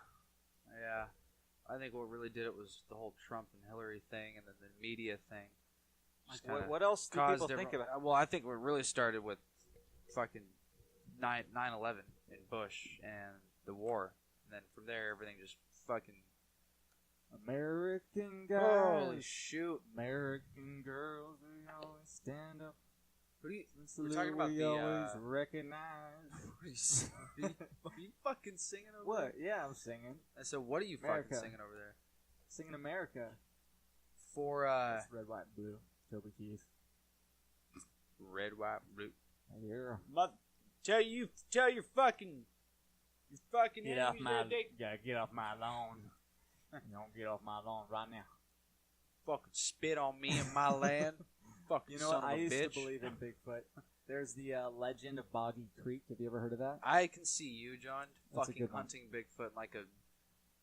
[SPEAKER 1] I think what really did it was the whole Trump and Hillary thing, and then the media thing. Just
[SPEAKER 2] Like,
[SPEAKER 1] kinda
[SPEAKER 2] what else do
[SPEAKER 1] caused
[SPEAKER 2] people think
[SPEAKER 1] everyone-
[SPEAKER 2] about?
[SPEAKER 1] Well, I think what really started with fucking 9/11 in Bush and the war, and then from there everything just fucking.
[SPEAKER 2] American guys.
[SPEAKER 1] Holy shoot!
[SPEAKER 2] American girls, we always stand up.
[SPEAKER 1] Who do you?
[SPEAKER 2] It's
[SPEAKER 1] We're
[SPEAKER 2] the
[SPEAKER 1] talking about
[SPEAKER 2] we
[SPEAKER 1] the,
[SPEAKER 2] always
[SPEAKER 1] uh,
[SPEAKER 2] recognize.
[SPEAKER 1] Are you fucking singing over
[SPEAKER 2] What?
[SPEAKER 1] there?
[SPEAKER 2] Yeah, I'm singing.
[SPEAKER 1] I said, what are you
[SPEAKER 2] America.
[SPEAKER 1] fucking singing over there?
[SPEAKER 2] Singing America.
[SPEAKER 1] For
[SPEAKER 2] It's red, white, and blue. Toby Keith.
[SPEAKER 1] red, white, blue.
[SPEAKER 2] Yeah.
[SPEAKER 1] Tell your fucking
[SPEAKER 2] Get off
[SPEAKER 1] enemies
[SPEAKER 2] my.
[SPEAKER 1] that they
[SPEAKER 2] Yeah, get off my lawn. You don't get off my lawn right now.
[SPEAKER 1] fucking spit on me and my land. Fucking
[SPEAKER 2] You know
[SPEAKER 1] son
[SPEAKER 2] what? I
[SPEAKER 1] of a
[SPEAKER 2] used
[SPEAKER 1] bitch.
[SPEAKER 2] to believe in Bigfoot. There's the legend of Boggy Creek. Have you ever heard of that?
[SPEAKER 1] I can see you, John,
[SPEAKER 2] That's a
[SPEAKER 1] fucking
[SPEAKER 2] good one.
[SPEAKER 1] hunting Bigfoot in like a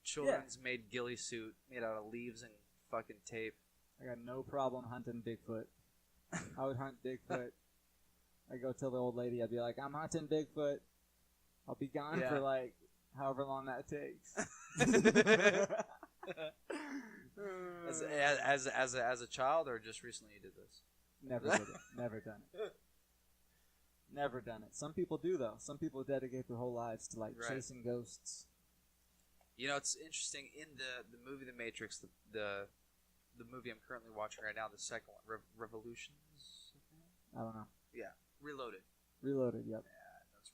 [SPEAKER 1] children's made ghillie suit made out of leaves and fucking tape.
[SPEAKER 2] I got no problem hunting Bigfoot. I would hunt Bigfoot. I go tell the old lady, I'd be like, I'm hunting Bigfoot. I'll be gone
[SPEAKER 1] Yeah.
[SPEAKER 2] for like however long that takes.
[SPEAKER 1] As a child, or just recently you did this?
[SPEAKER 2] Never did it. Never done it. Never done it. Some people do though. Some people dedicate their whole lives to like
[SPEAKER 1] Right.
[SPEAKER 2] chasing ghosts.
[SPEAKER 1] You know, it's interesting in the movie The Matrix, the movie I'm currently watching right now, the second one, Revolutions,
[SPEAKER 2] I don't know.
[SPEAKER 1] Reloaded.
[SPEAKER 2] Reloaded. Yep.
[SPEAKER 1] No, it's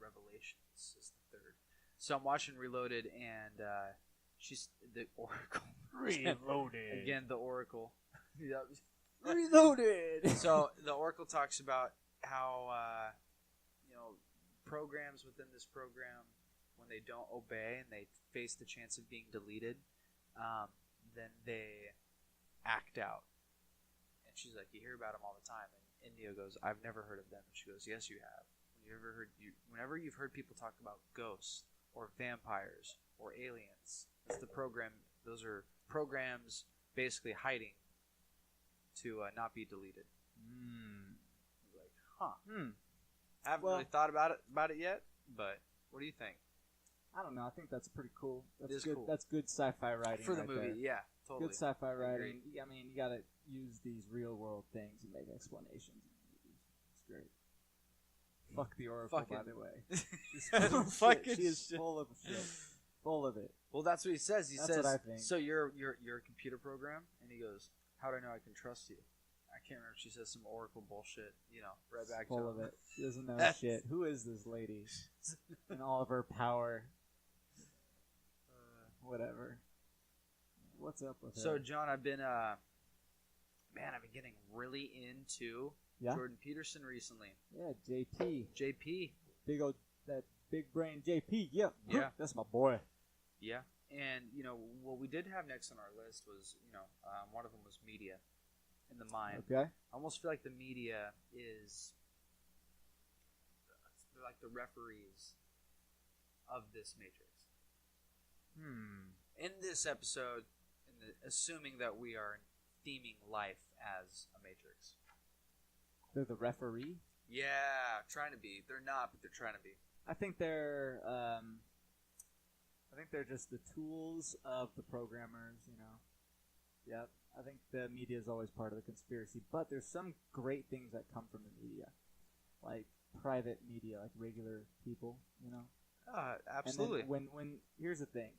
[SPEAKER 1] Revelations is the third. So I'm watching Reloaded, and she's the Oracle.
[SPEAKER 2] Reloaded.
[SPEAKER 1] Again, the Oracle. Yep.
[SPEAKER 2] Reloaded.
[SPEAKER 1] So the Oracle talks about how programs within this program, when they don't obey and they face the chance of being deleted, then they act out. And she's like, you hear about them all the time. And India goes, I've never heard of them. And she goes, yes, you have. Whenever you've heard people talk about ghosts or vampires or aliens, that's the program. Those are programs basically hiding to not be deleted. Like, huh? Haven't
[SPEAKER 2] Well-
[SPEAKER 1] really thought about it yet, but what do you think?
[SPEAKER 2] I don't know. I think that's pretty cool. That's
[SPEAKER 1] It is
[SPEAKER 2] good.
[SPEAKER 1] cool.
[SPEAKER 2] That's good sci-fi writing
[SPEAKER 1] For the
[SPEAKER 2] right
[SPEAKER 1] movie,
[SPEAKER 2] there.
[SPEAKER 1] yeah, totally.
[SPEAKER 2] Good sci-fi
[SPEAKER 1] agree.
[SPEAKER 2] writing. I mean, you gotta use these real-world things and make explanations in movies. It's great. Fuck the Oracle, by
[SPEAKER 1] Fucking-
[SPEAKER 2] the way. She's full of
[SPEAKER 1] Fucking
[SPEAKER 2] shit. She is
[SPEAKER 1] shit.
[SPEAKER 2] full of shit. Full of it.
[SPEAKER 1] Well, that's what he says. He
[SPEAKER 2] That's
[SPEAKER 1] says,
[SPEAKER 2] what I think.
[SPEAKER 1] so you're a computer program? And he goes, how do I know I can trust you? I can't remember. She says some Oracle bullshit, right back
[SPEAKER 2] Full
[SPEAKER 1] to
[SPEAKER 2] of
[SPEAKER 1] him.
[SPEAKER 2] it. She doesn't know
[SPEAKER 1] That's-
[SPEAKER 2] shit. Who is this lady? In all of her power. Whatever. What's up with
[SPEAKER 1] So,
[SPEAKER 2] her?
[SPEAKER 1] John, I've been getting really into
[SPEAKER 2] Yeah?
[SPEAKER 1] Jordan Peterson recently.
[SPEAKER 2] Yeah, JP.
[SPEAKER 1] JP.
[SPEAKER 2] That big brain JP. Yeah.
[SPEAKER 1] Yeah.
[SPEAKER 2] That's my boy.
[SPEAKER 1] Yeah. And, what we did have next on our list was, one of them was media in the mind.
[SPEAKER 2] Okay.
[SPEAKER 1] I almost feel like the media is they're like the referees of this Matrix. In this episode, assuming that we are theming life as a Matrix.
[SPEAKER 2] They're the referee.
[SPEAKER 1] Yeah, trying to be. They're not, but they're trying to be.
[SPEAKER 2] I think they're just the tools of the programmers, Yep. I think the media is always part of the conspiracy, but there's some great things that come from the media. Like private media, like regular people,
[SPEAKER 1] Absolutely.
[SPEAKER 2] And then when here's the thing.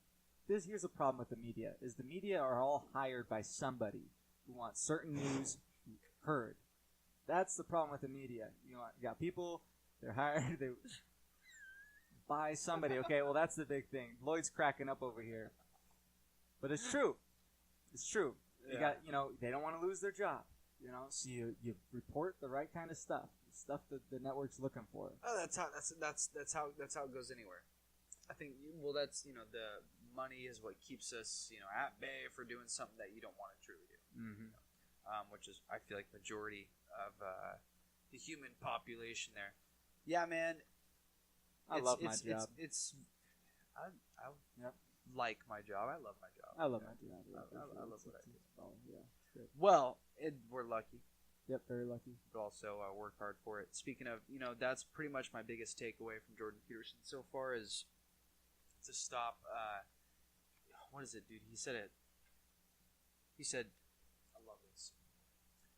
[SPEAKER 2] Here's the problem with the media is the media are all hired by somebody who wants certain news heard. That's the problem with the media. You got people, they're hired, they buy somebody. Okay, well, that's the big thing. Lloyd's cracking up over here. But it's true. It's true. You got, they don't want to lose their job. So you report the right kind of stuff that the network's looking for.
[SPEAKER 1] Oh, that's how it goes anywhere. I think that's the money is what keeps us at bay for doing something that you don't want to truly do.
[SPEAKER 2] Mm-hmm.
[SPEAKER 1] Which is I feel like majority of the human population there. Yeah, man.
[SPEAKER 2] I love my job.
[SPEAKER 1] I
[SPEAKER 2] Yep.
[SPEAKER 1] like my job. I love my job.
[SPEAKER 2] I love my job.
[SPEAKER 1] I love what I do.
[SPEAKER 2] Yeah, it's great.
[SPEAKER 1] Well, we're lucky,
[SPEAKER 2] Yep, very lucky.
[SPEAKER 1] but also work hard for it. Speaking of, that's pretty much my biggest takeaway from Jordan Peterson so far is to stop. What is it, dude? He said, "I love this."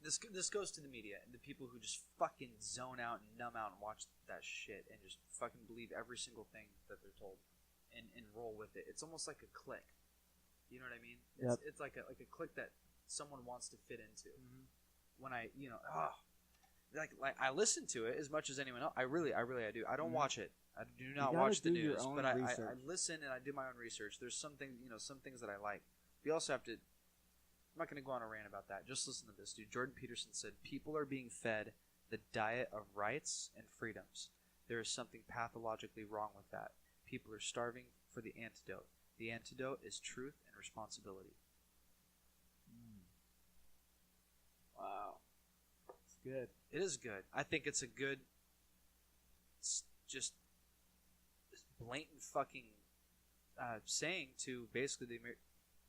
[SPEAKER 1] This goes to the media and the people who just fucking zone out and numb out and watch that shit and just fucking believe every single thing that they're told and roll with it. It's almost like a click. You know what I mean? It's like a click that someone wants to fit into.
[SPEAKER 2] Mm-hmm.
[SPEAKER 1] When I like I listen to it as much as anyone else. I really do. I don't watch it. I do not watch the news, but I listen and I do my own research. There's some things that I like. We also have to. I'm not going to go on a rant about that. Just listen to this, dude. Jordan Peterson said, "People are being fed the diet of rights and freedoms. There is something pathologically wrong with that. People are starving for the antidote. The antidote is truth and responsibility."
[SPEAKER 2] Wow. It's good.
[SPEAKER 1] It is good. I think it's a good, just blatant fucking saying to basically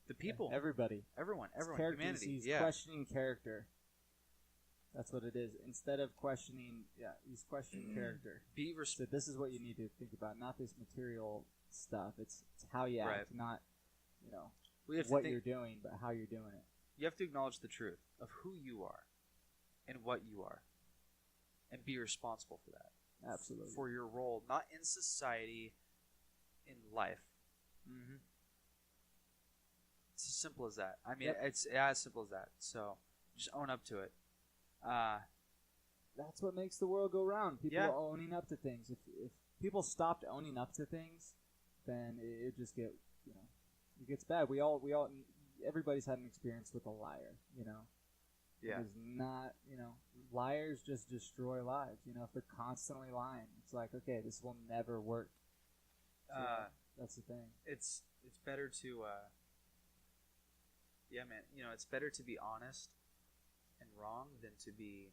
[SPEAKER 1] the people,
[SPEAKER 2] Everybody.
[SPEAKER 1] everyone,
[SPEAKER 2] Characters,
[SPEAKER 1] humanity.
[SPEAKER 2] he's
[SPEAKER 1] Yeah,
[SPEAKER 2] questioning character. That's what it is. Instead of questioning, he's questioning character. So this is what you need to think about, not this material stuff. It's how you act, not what you're doing, but how you're doing it.
[SPEAKER 1] You have to acknowledge the truth of who you are and what you are, and be responsible for that.
[SPEAKER 2] Absolutely.
[SPEAKER 1] For your role, not in society, in life.
[SPEAKER 2] Mm-hmm.
[SPEAKER 1] It's as simple as that. I mean, it's as simple as that. So just own up to it.
[SPEAKER 2] That's what makes the world go round. People owning up to things. If people stopped owning up to things, then it just it gets bad. Everybody's had an experience with a liar.
[SPEAKER 1] Yeah.
[SPEAKER 2] It's not, liars just destroy lives. If they're constantly lying, it's like, okay, this will never work. So that's the thing.
[SPEAKER 1] It's better to it's better to be honest and wrong than to be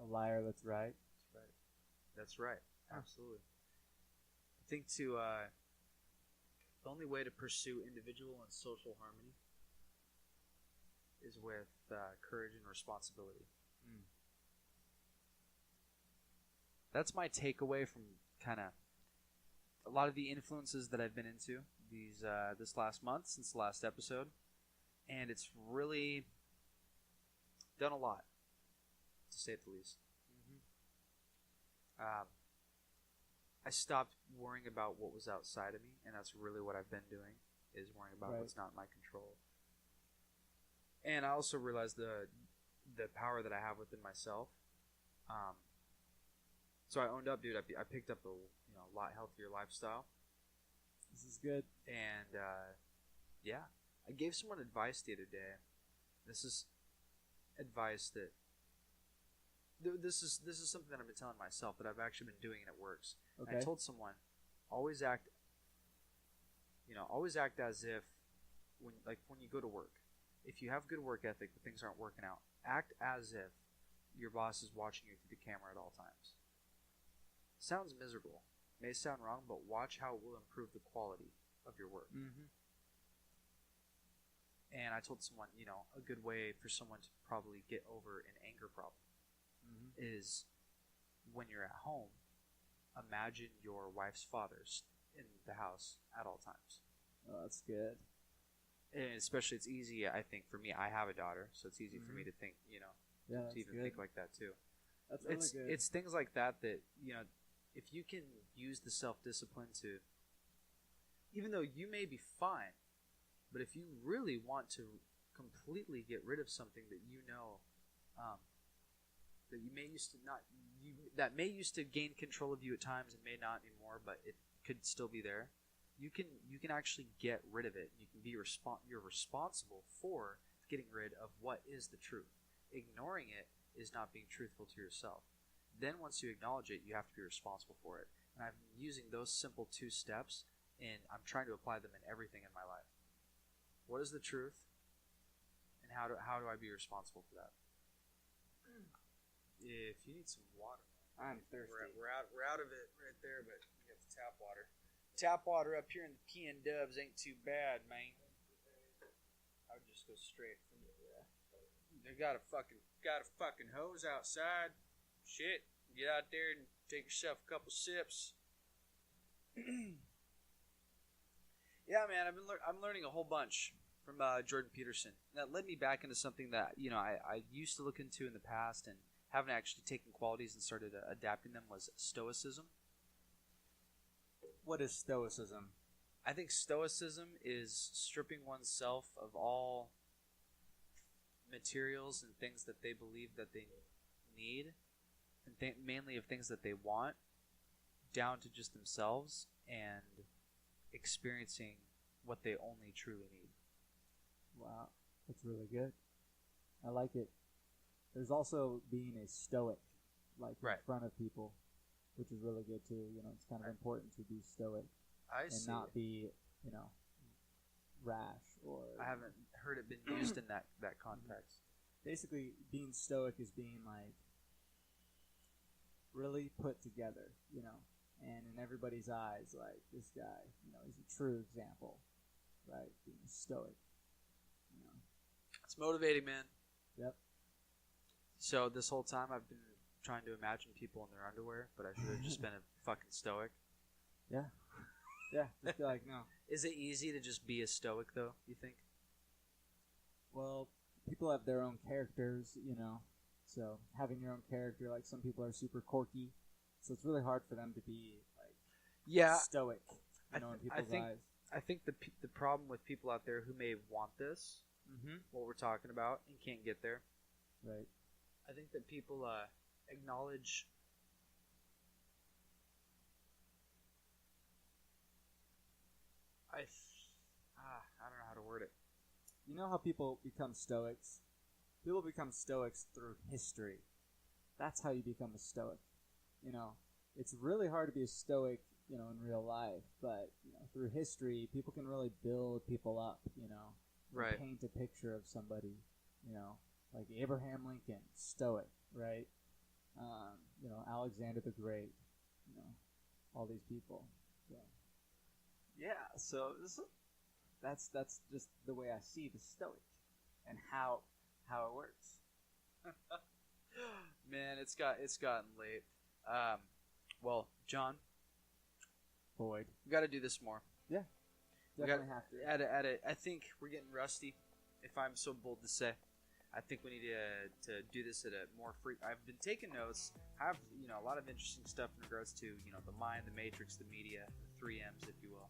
[SPEAKER 2] a liar that's right.
[SPEAKER 1] That's right. Absolutely. I think the only way to pursue individual and social harmony is with courage and responsibility. That's my takeaway from kind of a lot of the influences that I've been into this last month since the last episode, and it's really done a lot, to say the least. I stopped worrying about what was outside of me, and that's really what I've been doing, is worrying about what's not in my control. And I also realized the power that I have within myself. So I owned up, dude. I picked up a lot healthier lifestyle.
[SPEAKER 2] This is good.
[SPEAKER 1] And I gave someone advice the other day. This is advice that this is something that I've been telling myself that I've actually been doing and it works.
[SPEAKER 2] Okay.
[SPEAKER 1] And I told someone, always act as if when you go to work, if you have good work ethic but things aren't working out, act as if your boss is watching you through the camera at all times. Sounds miserable. May sound wrong, but watch how it will improve the quality of your work.
[SPEAKER 2] Mm-hmm.
[SPEAKER 1] And I told someone, a good way for someone to probably get over an anger problem is when you're at home, imagine your wife's father's in the house at all times.
[SPEAKER 2] Oh, that's good.
[SPEAKER 1] And especially, it's easy, I think, for me. I have a daughter, so it's easy for me to think, to even think like that too.
[SPEAKER 2] That's really good.
[SPEAKER 1] It's things like that if you can use the self-discipline to, even though you may be fine, but if you really want to completely get rid of something that that you may used to not you that may used to gain control of you at times and may not anymore, but it could still be there. You can actually get rid of it. You can be you're responsible for getting rid of what is the truth. Ignoring it is not being truthful to yourself. Then once you acknowledge it, you have to be responsible for it. And I'm using those simple 2 steps, and I'm trying to apply them in everything in my life. What is the truth, and how do I be responsible for that? If you need some water,
[SPEAKER 3] I'm thirsty.
[SPEAKER 1] we're out of it right there, but we got the tap water. Tap water up here in the P&Dubs ain't too bad, man. I would just go straight from the. They got a fucking hose outside. Shit, get out there and take yourself a couple sips. Yeah, man, I'm learning a whole bunch from Jordan Peterson. That led me back into something that I used to look into in the past and haven't actually taken qualities and started adapting them. Was Stoicism.
[SPEAKER 3] What is Stoicism?
[SPEAKER 1] I think Stoicism is stripping oneself of all materials and things that they believe that they need, and mainly of things that they want, down to just themselves and experiencing what they only truly need.
[SPEAKER 2] Wow, that's really good. I like it. There's also being a stoic, like in front of people, which is really good too. It's kind of important to be stoic and not be, rash or.
[SPEAKER 1] I haven't heard it been used in that context.
[SPEAKER 2] Basically, being stoic is being like really put together, and in everybody's eyes, like this guy, he's a true example, right? Being stoic,
[SPEAKER 1] It's motivating, man.
[SPEAKER 2] Yep.
[SPEAKER 1] So this whole time I've been trying to imagine people in their underwear, but I should have just been a fucking stoic.
[SPEAKER 2] Yeah. Yeah, just be like, no.
[SPEAKER 1] Is it easy to just be a stoic, though, you think?
[SPEAKER 2] Well, people have their own characters, so having your own character, like some people are super quirky, so it's really hard for them to be, like, stoic, in people's eyes.
[SPEAKER 1] I think the problem with people out there who may want this, what we're talking about, and can't get there,
[SPEAKER 2] right?
[SPEAKER 1] I think that people acknowledge. I don't know how to word it.
[SPEAKER 2] You know how people become stoics? People become stoics through history. That's how you become a stoic. It's really hard to be a stoic, in real life, but through history, people can really build people up,
[SPEAKER 1] right?
[SPEAKER 2] Paint a picture of somebody, like Abraham Lincoln, stoic, right? Alexander the Great, all these people. So.
[SPEAKER 3] Yeah, so that's just the way I see the stoic and how it works.
[SPEAKER 1] Man, it's gotten late. Well, John,
[SPEAKER 2] Boyd,
[SPEAKER 1] we got to do this more.
[SPEAKER 2] Yeah, definitely have to.
[SPEAKER 1] I think we're getting rusty, if I'm so bold to say. I think we need to do this at a more I've been taking notes. I have a lot of interesting stuff in regards to the mind, the matrix, the media, the 3Ms, if you will.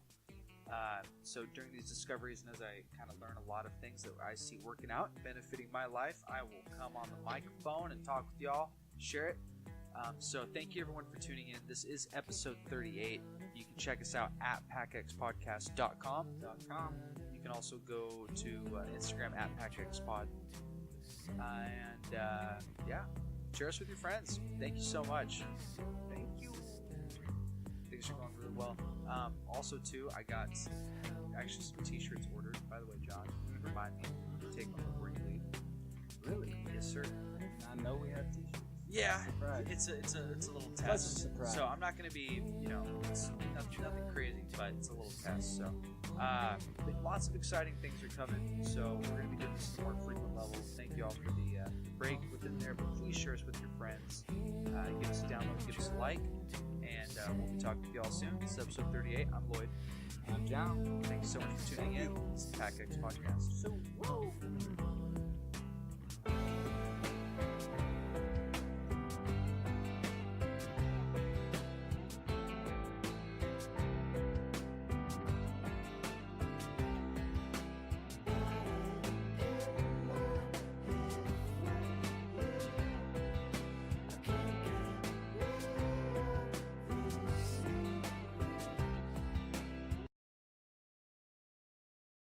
[SPEAKER 1] So during these discoveries, and as I kind of learn a lot of things that I see working out, benefiting my life, I will come on the microphone and talk with y'all, share it. So thank you everyone for tuning in. This is episode 38. You can check us out at packxpodcast.com. You can also go to Instagram at packxpod. Share us with your friends. Thank you so much.
[SPEAKER 3] Thank you.
[SPEAKER 1] Things are going really well. Also, too, I got actually some t-shirts ordered. By the way, John, remind me to take one before you leave.
[SPEAKER 3] Really?
[SPEAKER 1] Yes, sir.
[SPEAKER 3] I know we have t-shirts.
[SPEAKER 1] Yeah,
[SPEAKER 2] Surprise.
[SPEAKER 1] it's a little
[SPEAKER 2] Pleasant
[SPEAKER 1] test.
[SPEAKER 2] surprise.
[SPEAKER 1] So I'm not going to be, it's nothing crazy, but it's a little test. So lots of exciting things are coming. So we're going to be doing this at more frequent levels. Thank you all for the break within there, but please share us with your friends. Give us a download, give us a like, and we'll be talking with you all soon. This is episode 38. I'm Lloyd.
[SPEAKER 3] I'm John.
[SPEAKER 1] Thank you so much for tuning in. It's the Pack X Podcast.
[SPEAKER 3] So, woo!